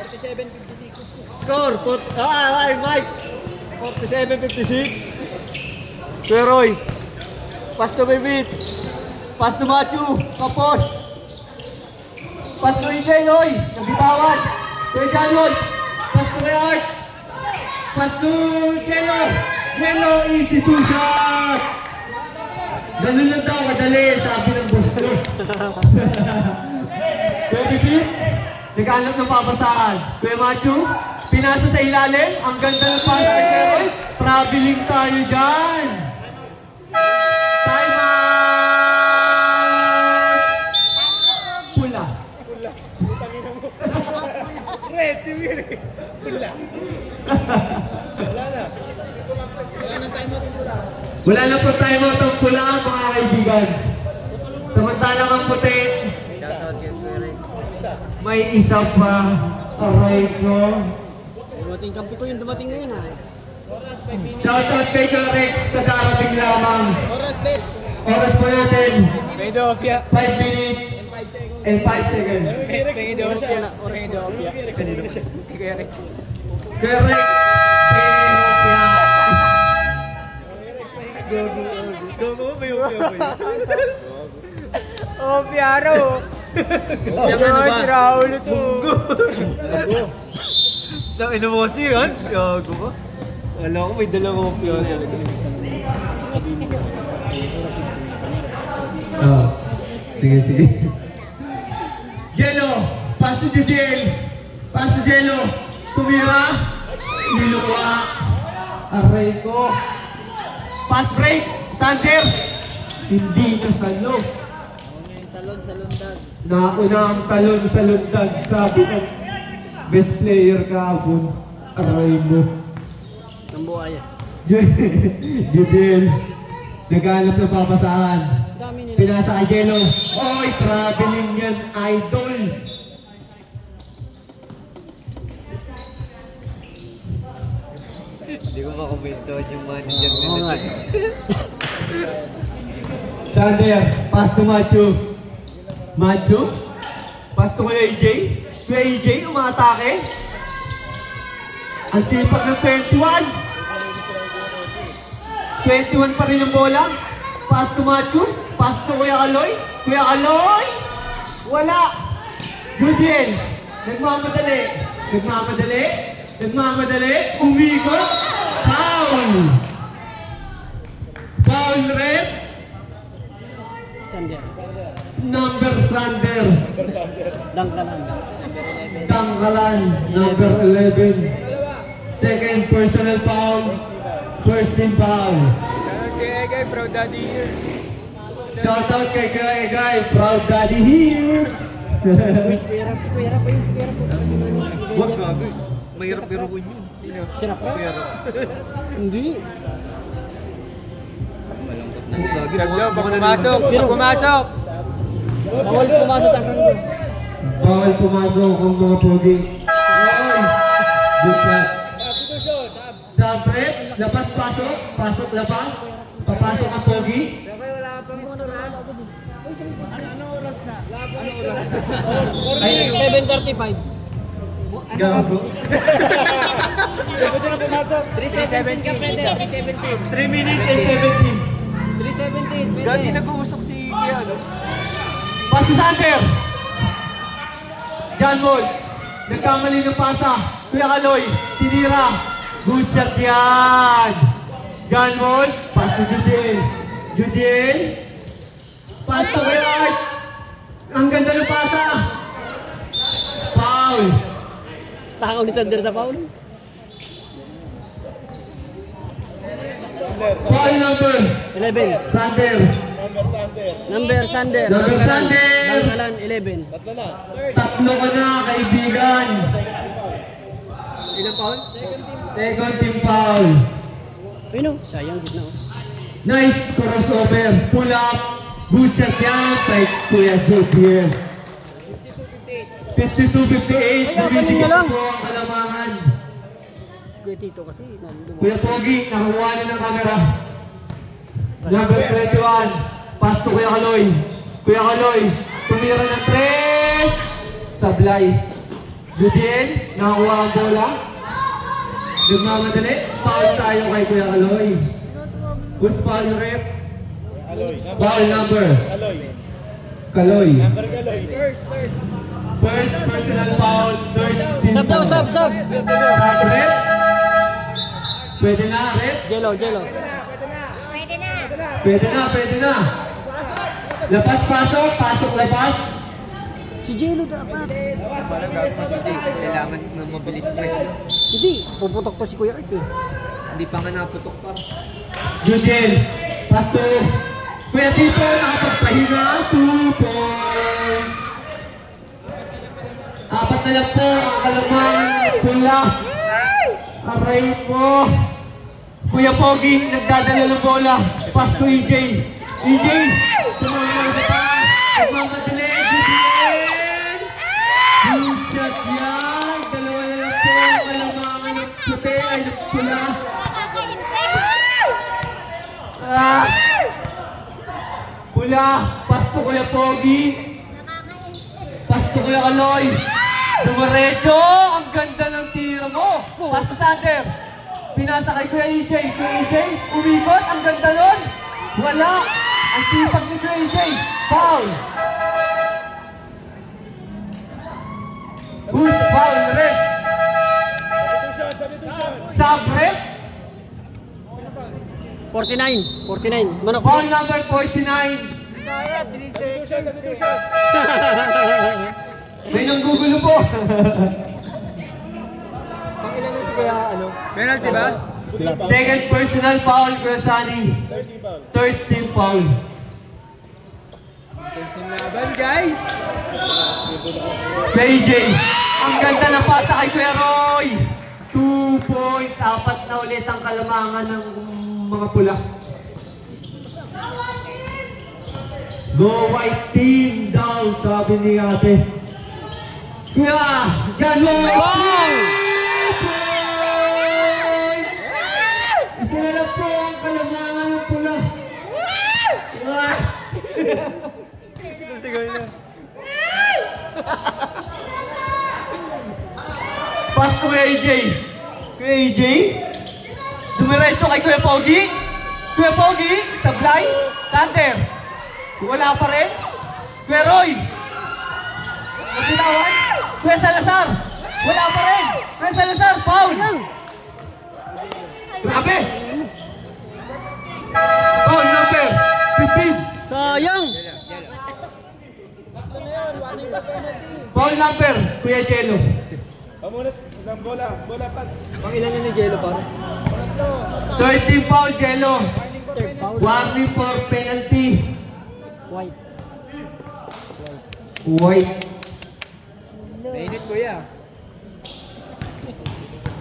47-56. Score. Mike. 47-56. Peroy. Pass to Bebit. Pass to Machu. Kapos. Pass to EJ, Loy. Nabitawan. Kuya Janol. Pass to kay Art. Pass to Jello. Jello, easy to shot. Ganun lang daw, kadali. Sabi ng gusto. Kuya Bebit. Naghanap ng papasahan. Kuya Machu. Pinasa sa ilalim. Ang ganda ng pass kay Peroy. Traveling tayo dyan. Time out! Pula. Red, timiri. Pula. Wala na. Wala na po time out ang pula, mga kaibigan. Samantalang ang puti, may isa pa. Aray ko. Dumating kampi ko yung dumating ngayon ha. Shoutout kay Rex, kadarating lamang. Oras po natin. 5 minutes and 5 seconds. Kay Rex. Oh, Piaro. Raul ito. Ino mo si Hans? Gago ba? Alam ko may dalawang opyo talaga. Sige. Jello, pass to Judiel. Pass to Jello. Tumira. Niluwa. Aray ko. Pass break. Sander. Hindi na salo. Talon sa lundag. Nauna ang talon sa lundag. Sabi ng best player kahapon. Aray mo. Ang buhaya. Judiel. Naghanap ng papasahan. Pinasa kay Jello. Oy, traveling yan, idol. Hindi ko makakommentohan yung manager nila. Sander, pass to Machu. Machu? Pass to Kuya AJ. Kuya AJ, umatake. Ang sipag ng 21. 21 pa rin yung bola. Pass to Machu. Pass to Kuya Aloy. Kuya Aloy! Wala! Judiel! Nagmamadali. Umikot. Foul! Foul red. Sander. Number Sander. Dangkalan. Number 11. Second personal foul. First team foul. Okay, proud daddy here. Shout out kay Guy, proud daddy here. Square up. Huwag gago. Mahirap biruin yun. Sirap ka? Hindi. Pumasok. Bawal pumasok ang ranggo. Bawal pumasok ang mga pogi. Okay. Good shot. Sabret, lapas pasok. Pasok lapas. Papasok ang pogi. Ay, 7:35. Gago. Buti na pumasok. 317 ka pwede. 317. 3 minutes and 17. 317 pwede. Dati nag-uusok si Kuya, no? Pass to Sander. John Wall. Nagkamali ng pasa. Kuya Kaloy. Tinira. Good shot yan. John Wall. Pass to Judiel. Judiel. Pass to Kuya Art. Ang ganda ng pasa. Foul. Takaw ni Sander sa foul. Foul number. 11. Sander. Number Sander. Number Sander. Langkalan 11. Tatlo ka na, kaibigan. Ilang foul? Second team foul. Ayun o, sayang gitna o. Nice crossover. Pull up. Good shot yan kay Kuya Judiel. 52-58. galing na lang. Po ang kalamangan. Kuya Tito kasi. nandun. Kuya Pogi, nakakuha na ng camera. Number 21. Pass to Kuya Kaloy. Kuya Kaloy, tumira ng 3. Sablay. Judiel, nakakuha ang bola. Nagmamadali. Foul tayo kay Kuya Kaloy. Who's foul yung rep? Foul number. Kaloy. First personal foul, third team Sub daw, foul. sub. Rep. Pwede na, rep. Jello. Pwede na. Lapas, pasok, labas. Si Jello dapat. Kailangan mabilis pa. Hindi, puputok to si Kuya Art eh. Hindi pa nga naputok pa. Judiel, pass to Kuya Tito, nakapagpahinga, 2 points. 4 na lang po ang kalamangan pula. Aray mo. Kuya Pogi, nagdadala ng bola. Pass to EJ. EJ, tumama sa taas. Nagmamadali, Judiel. Good shot yan. Dalawa na lang po ang kalamangan ng puti ay ng pula. Pula, pasto Kuya Pogi. Pasto Kuya Kaloy. Dumaretso, ang ganda ng tira mo. Pasto Sander. Pinasa kay Kuya EJ. Kuya EJ, umikot, ang ganda nun. Wala. Ang sipag ni Kuya EJ. Foul. Who's foul, rep? Sub rep? 49. Manok. Foul number 49. May nanggugulo po. Pakilan na si Kuya, Penalty ba? Second personal foul, Kuya Sunny. Third team foul. Laban, guys! KJ, ang ganda na pasa kay Kuya Roy. 2 points, 4 na ulit ang kalamangan ng mga pula. Go white team daw, sabi ni ate. Kuya, gano'n! Isa na lang po ang kalamangan ng pula. Pass to Kuya AJ. Kuya AJ, dumiretso kay Kuya Pogi. Kuya Pogi, sablay. Sander, wala pa rin. Kuya Roy, napitawan. Kuya Salazar, wala pa rin. Kuya Salazar, foul. Grabe. Foul number 15. Sayang. Foul number, Kuya Jello. Pamunas, ng bola pat. Pangilan niya ni Jello pare? 13 foul, Jello. Third foul. Warning for penalty. White. White. Mainit, kuya.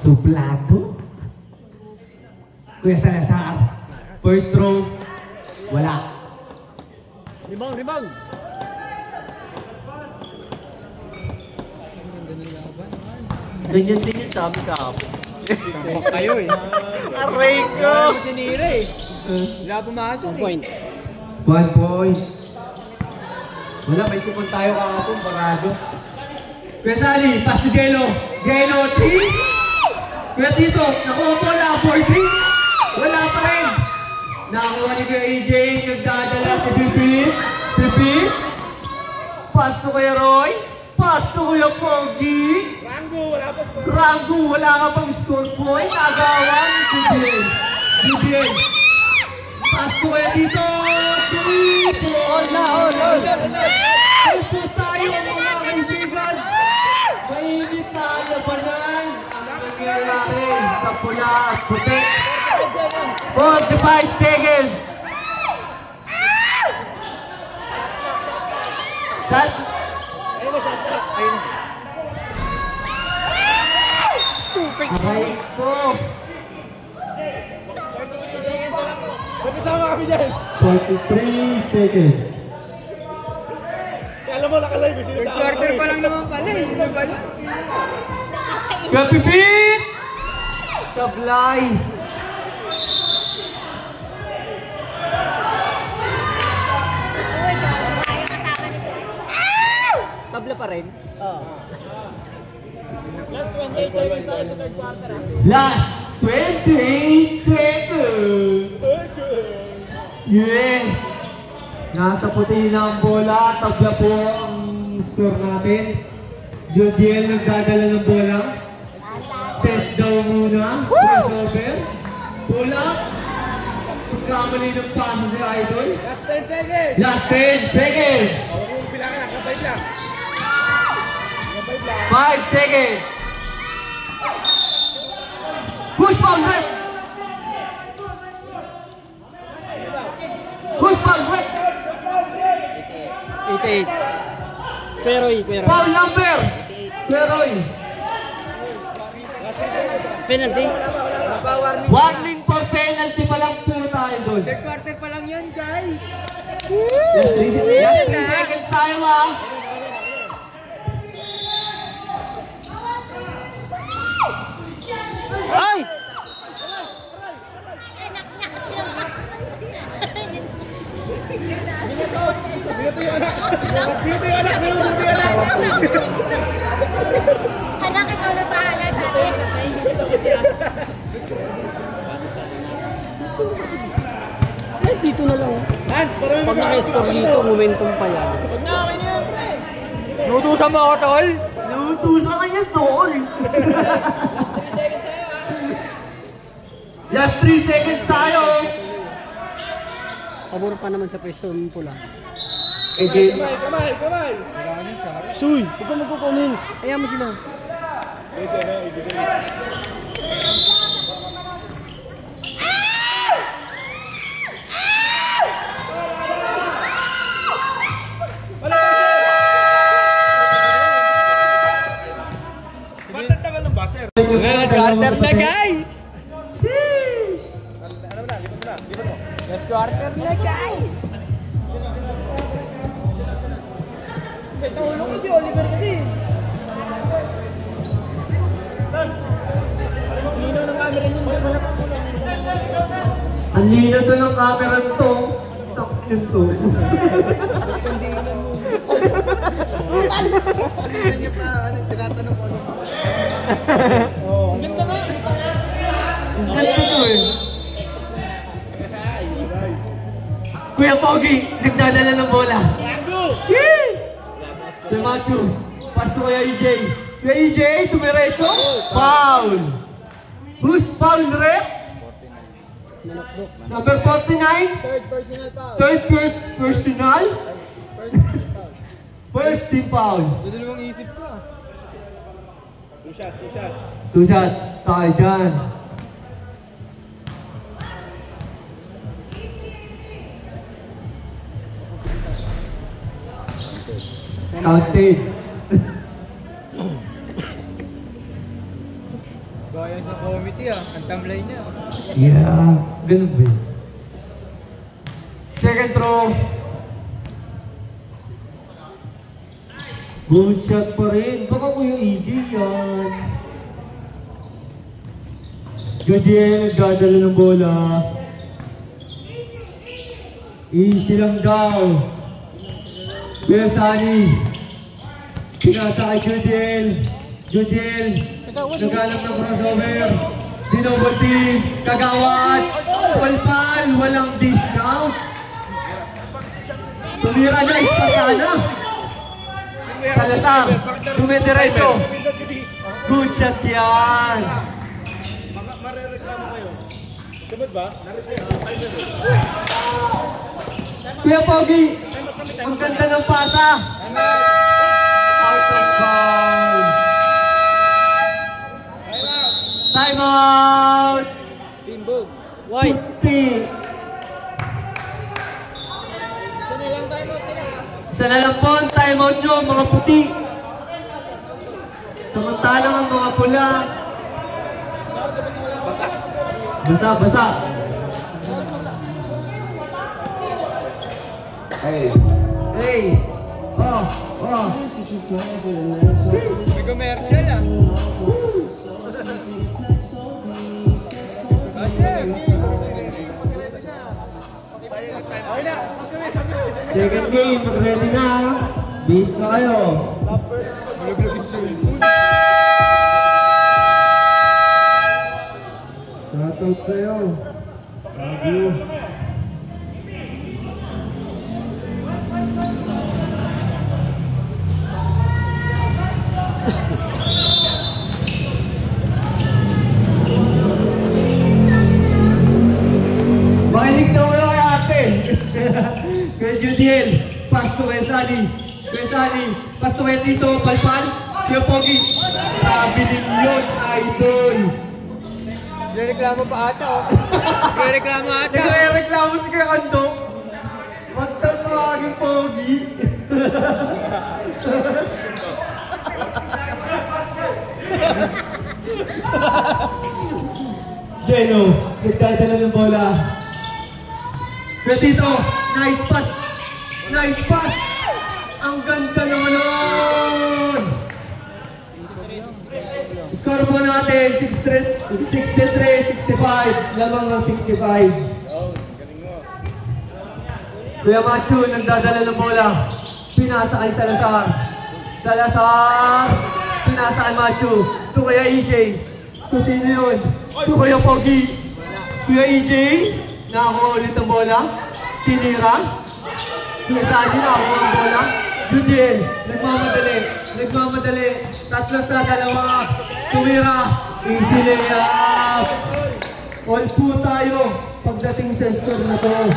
Suplato. Kuya Salazar. First throw. Wala. Rebound. Ganyan din yung sabi ka ako. Kayo eh. Aray ko! Sinira eh. Wala pumasok 1 point. 1 point. Wala, may sipon tayo kakapon, parado. Kuya Sally, pass to Jello. Genoti. Kuya Tito, nakuha po na 40. Wala pa rin. Nakuha ni Kuya AJ, nagdadala si Pipi. Pipi. Pass to Kuya Roy. Pass to Kuya Pogi. Rango, wala ka pang score point. Agawan, BBN. BBN. Pass to Kuya Tito. Hola. Ay po tayo mga kaibigan. Mainit na labanan ang nangyayari sa pula at puti. 45 seconds. Shot. Aray ko. Magkasama kami dyan. 43 seconds. Kaya alam mo, nakalive. Third quarter pa lang naman pala eh. Ano ba yun? Kapipit! Sablay! Tabla pa rin? Last 28 seconds tayo sa third quarter. Last 28 seconds! Yeah! Nasa puti na ang bola. Tabla po ang score natin. Jodiel nagdadala ng bola. Set daw muna. Crossover. Bola. Pagkamali ng paso si Idol. Last 10 seconds. Last 10 seconds! Huwag mong bilangan. Kapay lang. 5 seconds! Push ball, rep! Push ball, rep! 88. Peroy. Foul number! Peroy! Penalty. Warning for penalty pa lang po tayo doon. Third quarter pa lang yan, guys. Last 3 seconds tayo ha. Ay! Dito yung anak. Sino dito yung anak? Anak, ikaw na bahala sa akin. Ay, dito na lang. Hans, para may Pag naka-score dito, momentum pa yan. Pag na, na yan, pre. Nutusan mo ako, tol? Nautusan ka niya tol. Last 3 seconds tayo. Pabor pa naman sa pwesto ng pula. Kamay. Suy! Huwag ka magkukunin. Ayaw mo sila. Matatagal ng buzzer. Quarter na, guys. Lipat mo. Last quarter na, guys. Kasi tulong kasi, Oliver kasi. Lino ng camera niyan. Ang lino to ng camera to. Sakyan to. Tinatanong ko ano. Ang ganda na. Ang ganda to eh. Kuya Pogi, nagdadala ng bola. Yee! Kuya Matthew, pass to Kuya EJ. Kuya EJ, tumiretso. Foul! Who's foul, rep? Number 49? Third personal foul. Third personal? First team foul. Dalawang isip ko. 2 shots. 2 shots. Tayo dyan. Counted. Gaya sa committee ang tamlay niya. Yeah, ganun ba yun? Second throw. Good shot pa rin. Baka Kuya EJ yan. Jodiel nagdadala ng bola. Easy lang daw. Kuya Sunny. Pinasa kay Jodiel. Judiel, naghanap ng crossover. Dinoble team, Kagawad, Palpal, walang discount. Tumira na, ispasana. Salazar, dumidiretso. Good shot yan. Marereklamo kayo. Sabad ba? Kuya Pogi, ang ganda ng pasa. Out of bounds. Time out. Timbog. White. Puti. Isa na lang po ang time out nyo, mga puti. Samantalang ang mga pula. Basa, basa. Hey. Hey. Oh, oh. May commercial ah. Second game, mag-ready na. Bis na kayo. Shoutout sa'yo. Love you. Makinig na ulo kay ate. Kuya Judiel, pass to kay Sally. Kuya Sally, pass to kay Tito Palpal. Kuya Pogi, kabiling yun, idol. Reklamo pa ata oh. Reklamo ata. Nagre-reklamo si Kuya Ando. Magtatawagin Pogi. Jeno, nagdadala ng bola. Kuya Tito, nice pass. Nice pass. Ang ganda naman nun. Score po natin, 63-65. Lamang ng 65. Kuya Matthew, nagdadala ng bola. Pinasa kay Salazar. Salazar. Pinasa kay Matthew. Ito Kuya EJ. Ito sino yun? Ito Kuya Pogi. Kuya EJ. Nakakuha ulit ang bola. Tinira. Kuya Sadi, nakakuha ang bola. Judiel, nagmamadali. Nagmamadali. Tatlo sa dalawa. Tumira. Easy layup. All po tayo pagdating sa score na to.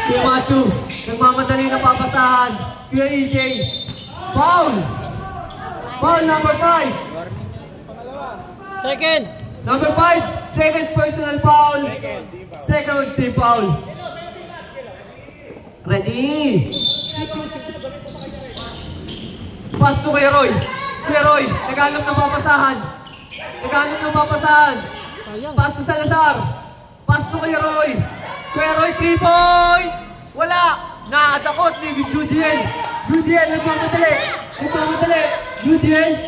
Kuya Matthew, nagmamadali na papasahan. Kuya EJ. Foul! Foul number 5. Second. Number 5, second personal foul. Second team foul. Ready? Pass to Kuya Roy. Kuya Roy, naghanap ng papasahan. Naghanap ng papasahan. Pass to Salazar. Pass to Kuya Roy. Kuya Roy, 3 point! Wala! Nakadakot ni Judiel. Judiel, nagmamadali. Nagmamadali. Judiel,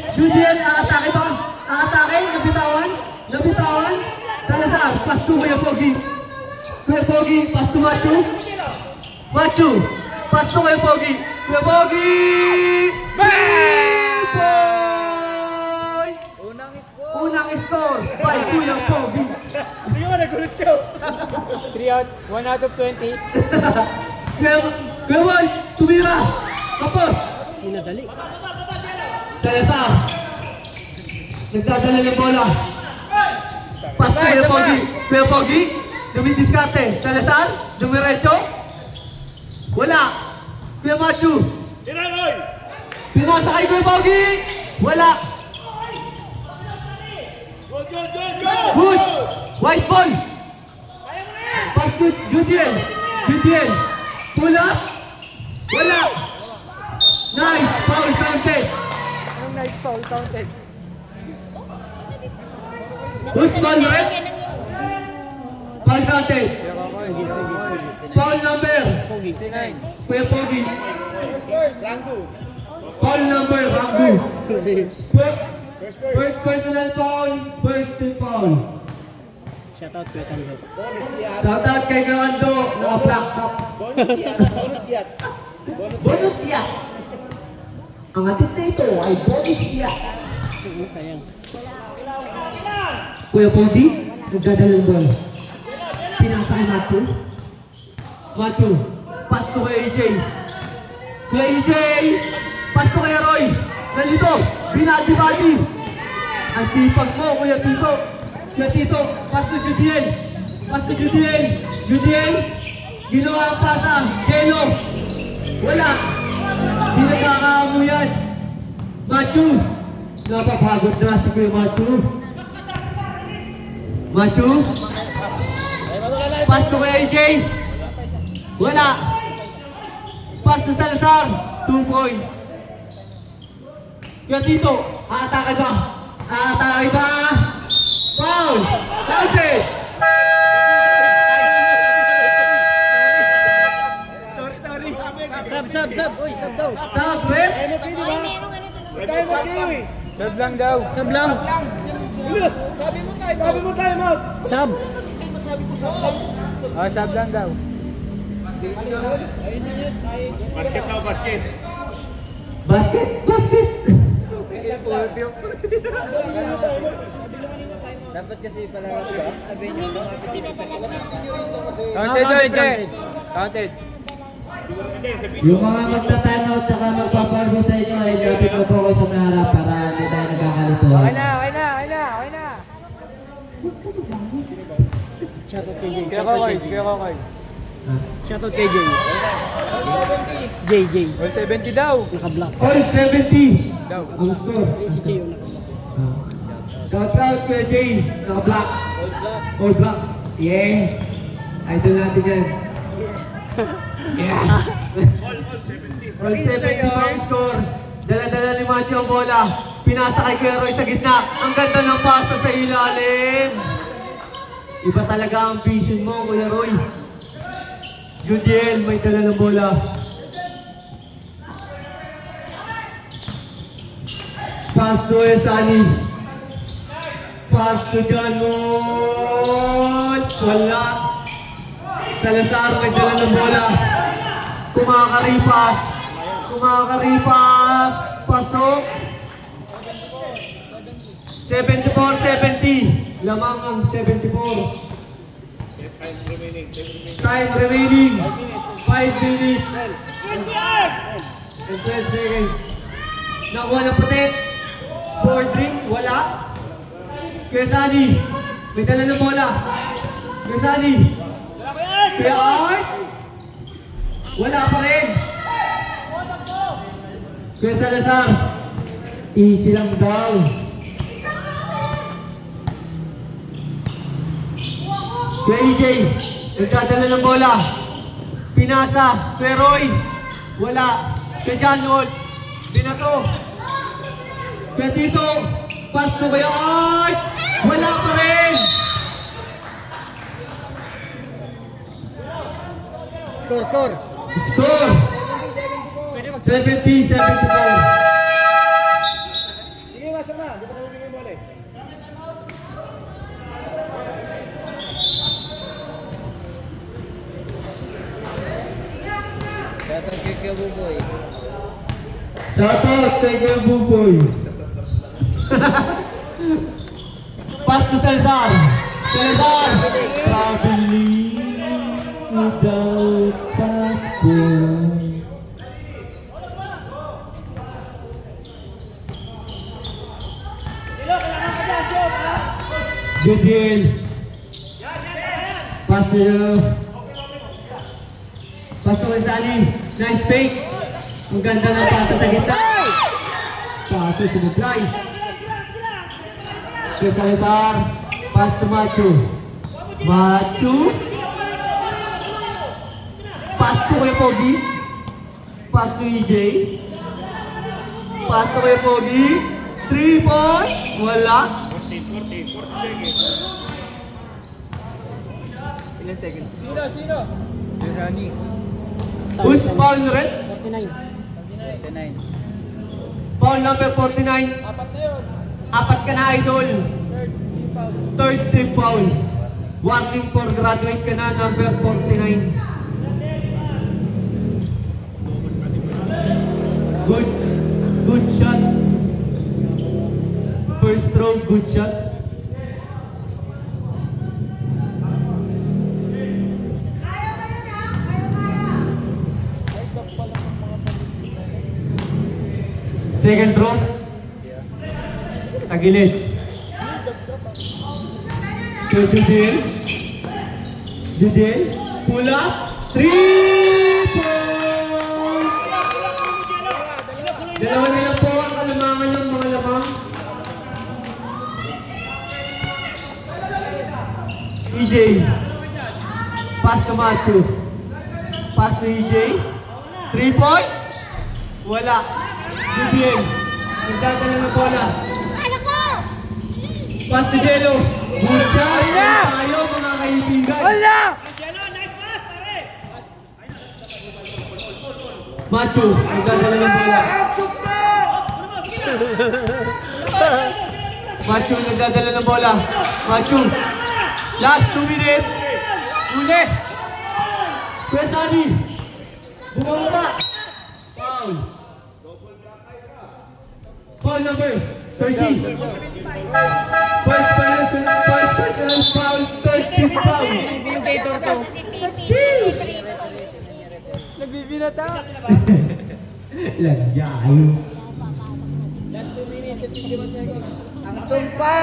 nakatake pa. Nakatake, nabitawan. Nabitawan. Salazar, pass to Kuya Pogi. Kuya Pogi, pass to Matthew. Matthew, pass to Kuya Pogi. Kuya Pogi! Bang! Point! Unang score by Kuya Pogi. Hindi ka ba nagulat siya? 1 out of 20. Kuya Boy, tumira. Tapos. Pinadali. Salazar. Nagdadala ng bola. Pass to Kuya Pogi. Kuya Pogi, dumidiskarte. Salazar, dumiretso. Wala. Kuya Matthew. Tiragoy! Pinasa kay Kuya Pogi. Wala. Good. White ball. Pass to Judiel. Judiel. Pull up. Wala. Nice. Foul counted. Ang nice foul counted. Who's ball, right? Foul counted. Foul number. Kuya Pogi. Foul number. Rangu. First personal foul. First team foul. Shoutout Kuya Tando. Shoutout kay Gawando. Naka-black top. Bonus yat. Ang atit na ito ay bonus yat. Sayang. Kuya Pogi, nagdadala ng bola. Pinasa kay Matthew. Matthew, pass to kay AJ. Kuya AJ, pass to kay Roy. Nalito, binati-bati. Ang sipag mo, Kuya Tito. Kuya Tito, pass to Judiel. Pass to Judiel. Judiel, ginawa ang pasa. Jeno, wala. Di nagkakaamo yan. Matthew, napapagod na si Kuya Matthew. Matthew, pass to kay AJ. Wala. Pass to Salazar. 2 points. Kuya Tito, aatake ba? Aatake ba? Foul! Counted! Sab. Uy, sab daw. Sab, Red? Sab lang daw. Sab lang. Sabi mo time out. Sab. Ah, sab lang daw. Basket daw, basket. Basket! Basket! Dapat kasi pala sabihin nyo, Counted. Counted. Yung mga magtatanaw at saka magpapargo sa inyo ay dapat ko po kayo sa may harap para hindi tayo nagkakalito. Okay na. Shoutout kay Jay. Kaya Kokoy. Shoutout kay Jay. JJ. All 70 daw. Naka-block. All 70! Ang score. Si Jay yung naka-block. Shout out kay Jay. Naka-block. All black. Yeah. Idol natin yan. Yeah. All 70 pa ang score. Dala-dala ni Matthew ang bola. Pinasa kay Kuya Roy sa gitna. Ang ganda ng pasa sa ilalim. Iba talaga ang vision mo, Kuya Roy. Judiel, may dala ng bola. Pass to Esani. Pass to John Moll. Wala. Salazar, may dala ng bola. Kumakaripas. Pasok. 74-70. Lamang ang 74. Time remaining. 5 minutes. And 12 seconds. Nakuha ng puti. Boarding. Wala. Kuya Sani. May dala ng bola. Kuya Sani. Kuya Art. Wala pa rin. Kuya Salazar. Easy lang daw. Kuya EJ. Nagdadala ng bola. Pinasa. Kuya Roy. Wala. Kuya John Wall. Binato. Kuya Tito. Pass to Kuya Art. Wala pa rin. Score. Score. 70-74. Sige, masok na. Di ba kami bigay mo ulit? Shoutout kay Kuya Buboy. Shoutout kay Kuya Buboy. Pass to Salazar. Traveling without passport. Judiel. Pass to Sani. Nice fake. Ang ganda ng pasa sa gitna. Paso sumublay. Kay Salazar. Pass to Matthew. Pass to kay Pogi. Pass to EJ. Pass to kay Pogi. 3 points. Wala. 40 seconds. Ilan seconds? Sino? Sani. Who's foul red? 49. 29. Foul number 49. Apat na yun. Apat ka na, idol. Third team foul. Warning for graduate ka na, number 49. Good shot. Pedro, good shot. Second throw. Tagilid. To Judel. Judel. Pull up. 3 points. Dalawa na lang po ang kalamangan ng mga lamang. EJ. Pass to Matthew. Pass to EJ. 3 point. Wala. Judel. Nagdadala ng bola. Pass to Jello. Good shot. Tayo mga kaibigan. Wala! Matthew, nagdadala ng bola. Matthew, nagdadala ng bola. Matthew, last 2 minutes. Uli. Pesani. Bumaba. Foul. Foul number 13. First personal foul, 13 foul. Binigator to. Nagbibinata. Lagyan. Last 2 minutes and 51 seconds. Ang sumpa!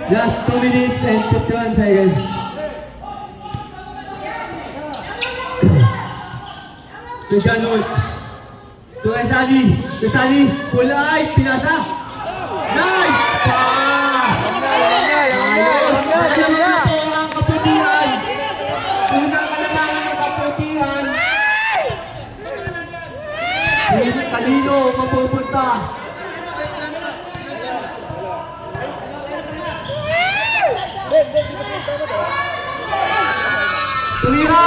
Last 2 minutes and 51 seconds. To Janot. To Esali. Esali. Kulay. Pinasa. Nice! Alam mo po ang kaputihan. Unang kalamangan ng kaputihan. Talino mapupunta. Tumira.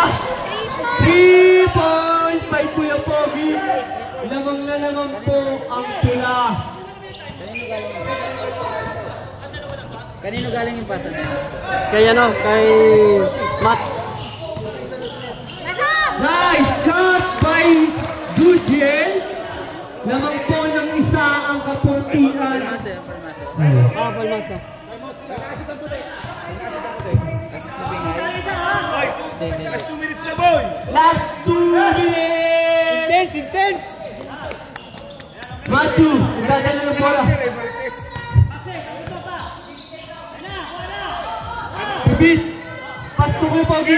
3.5 Kuya Pogi. Lamang na lamang po ang pula. Kanino galing yung pasan? Kay ano? Kay Matt. Nice shot by Dujiel. Lamang po ng isa ang kaputihan. Palmasa. Last 2 minutes na, boy! Last 2 minutes. Intense! Matthew, nagdadala ng bola. Bibit. Pass to Kuya Pogi.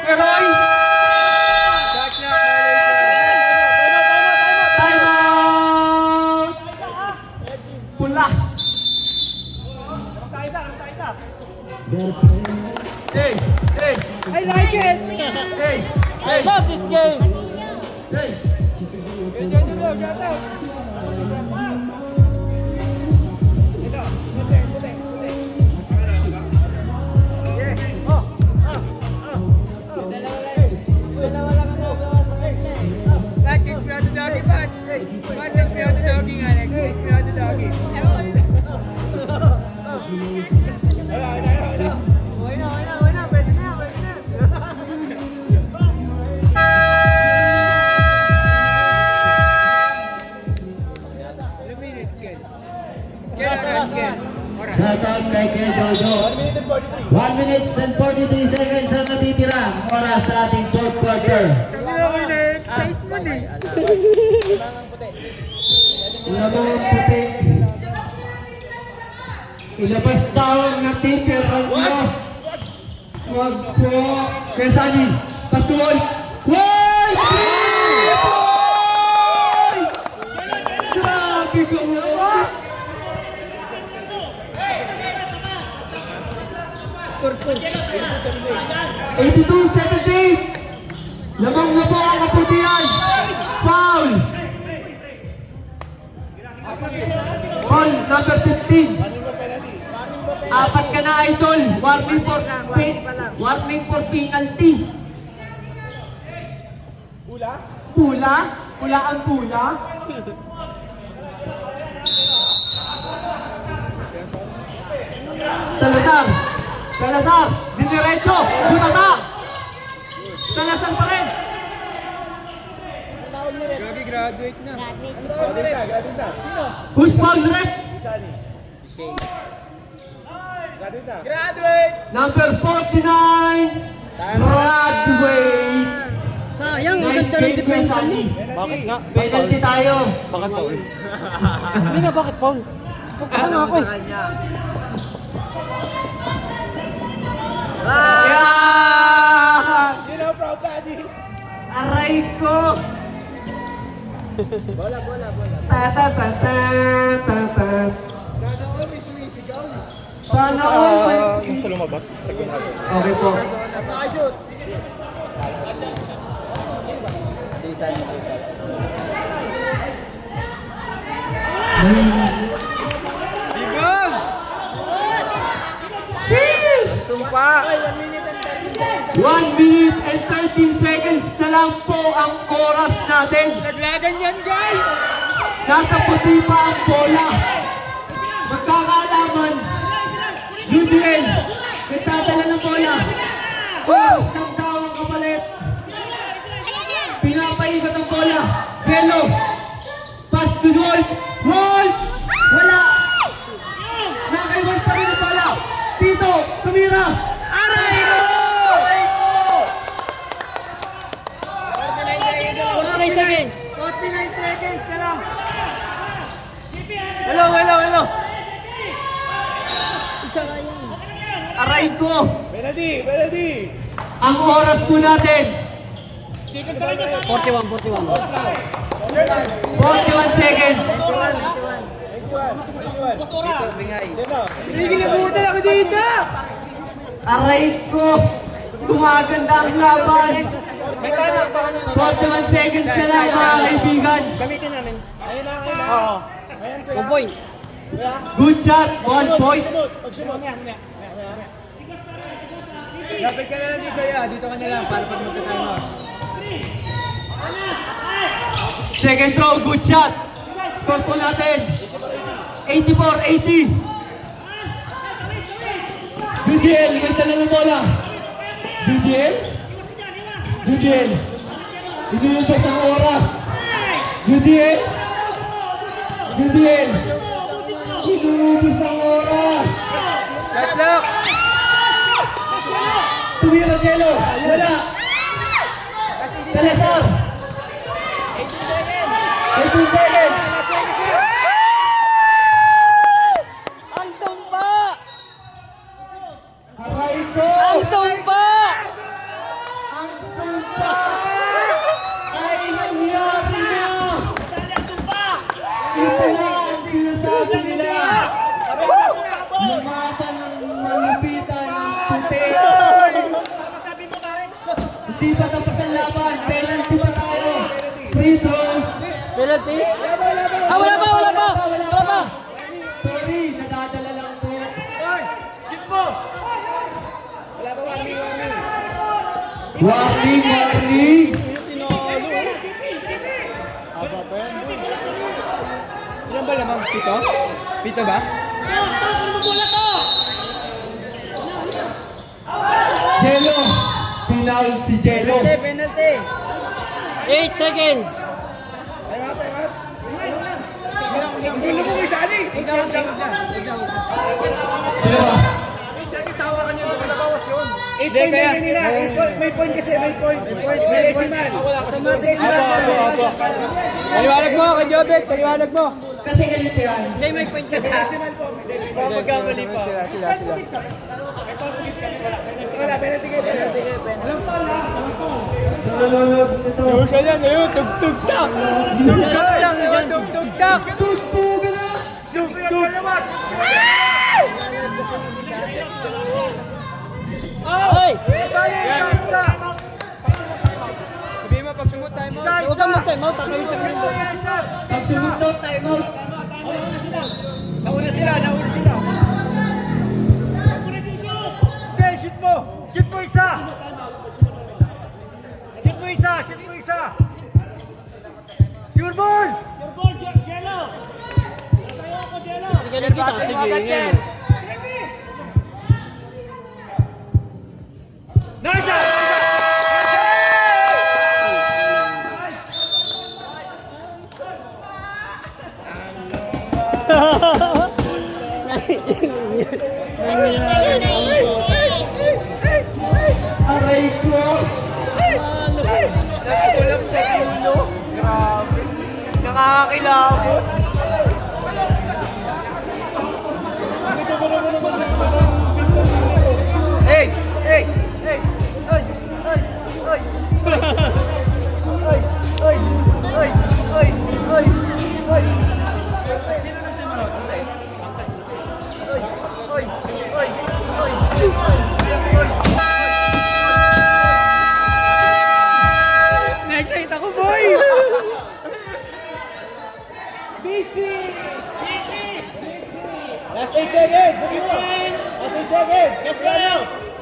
Keroy. Time out. Pula. Hey, hey. I like it! Hey, I love this game! hey. Shoutout kay Kuya Jojo. 1 minute and 43 seconds ang natitira ang oras sa ating fourth quarter. Lamang puti. Ilabas tawag na tipiran nyo. Wag po. Kesani. Pastuol. Why? Grabe ko mo. Score. 82-78. Lamang na po ang kaputihan. Foul. Foul number 15. Apat ka na, idol. Warning for penalty. Pula? Pula? Pula ang pula? Salazar, diniretso, butata. Salazar pa rin. Graduate na. Graduate. Who's foul direct? Graduate! Number 49, graduate. Sayang, ang Nice ganda ng game, Kuya depensa Sunny. niya. Bakit nga? Penalty tayo. Bakit Paul? Hindi na, bakit, Paul? Ano ako eh? Yeah! You know, proud daddy. Aray ko! Bola. Ta-ta-ta-ta. Sana all may sumisigaw. Sana all. Sa lumabas. Sa gumagawa. Okay po. Nakashoot! Ibang! Sumpa! Ay, 1 minute and 13 seconds. 1 minute and 13 seconds na lang po ang oras natin. Naglagan yan, guys! Nasa puti pa ang bola. Magkakaalaman. UDL. Nagtadala ng bola. Oras ng tawang kapalit. Pinapaigot ang bola. Yellow. Pass to Wolf. Wolf! Wala! Nakaiwan pa rin ang bola. Tito, tumira. Aray ko! 49 seconds! 49 seconds na lang. Hello. Isa nga yun. Aray ko! Penalty! Ang oras po natin, 41. 41 seconds. Dito, Bingay. Nagilabutan ako dito! Aray ko! Gumaganda ang laban. 41 seconds na lang mga kaibigan. Gamitin namin. Oo. 1 point. Good shot, 1 point. Lapit ka na lang dito, ya. Dito ka na lang para pag magka-time out. Second throw, good shot. Score po natin. 84-80. BDL, may dala ng bola. BDL. Iniubos ang oras. BDL. Iniubos ang oras. Shot lock! Tumira Jello. Wala. Salazar. 18 seconds. Ang sumpa! Aray ko. Ang sumpa! Ang sumpa ay nangyari na! Ito na ang sinasabi nila! Lumaban ng malupitan ng puti! Hindi pa tapos ang laban! Penalty pa tayo! Free throw! Penalty? Wala pa! Sorry, nadadala lang po. Warning! Ilan ba lamang? Pito? Pito ba? Jello! Final si Jello! Penalty! 8 seconds! Ang gulo mo kay Shani! Jello! May point kasi, may point. May decimal. Automatic Paliwanag mo, kay Jobek, paliwanag mo. Kasi ganito yan. Hindi, may point kasi. Decimal po, may decimal. Magkamali pa. Sila. Wala, penalty kayo. Penalty kayo, penalty. Sa nanonood nito. Siya yan, ayun, tugtog-tak! Tugtog-tak! Tugtugan na! Hoy! Sabihin mo, pag sumut time out. Huwag kang mag-time out, takawin siya rin. Pag sunod daw, time out. Nauna sila. Okay, shoot mo isa. Sure ball! Hindi ka nakita kasi ganyan. Nice shot! Aray ko! Nagulap sa ulo. Grabe. Nakakakilabot. Hey! Hey! Hey! Ay! Ay! Ay! Ay! Ay! Ay! Ay! Ay! Ay! Sino nang timarot? Ay! Ay! Ay! Ay! Ay! Na-excite ako, boy! Busy! Last 8 seconds! Sabi mo! Last 8 seconds! Gabriano!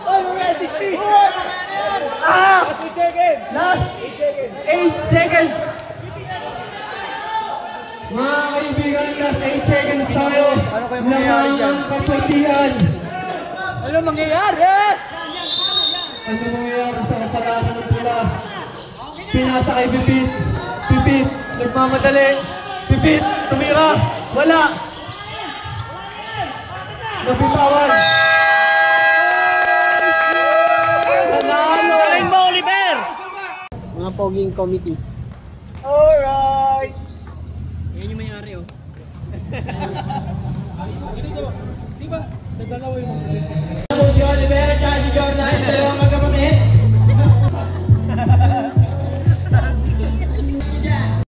Oh, mga dismiss! Last 8 seconds! Last 8 seconds! 8 seconds! Mga kaibigan, last 8 seconds tayo. Ano kayo mangyayari dyan? Ng kapatihan. Ano mangyayari? Ano mangyayari sa kapalaran ng pula? Pinasa kay Pipit. Pipit, nagmamadali. Pipit, tumira. Wala. Nabitawan. Panalo. Galing mo, Oliver! Mga poging committee. Alright! Yan yung mayari oh. Di ba? Nagdalawa yung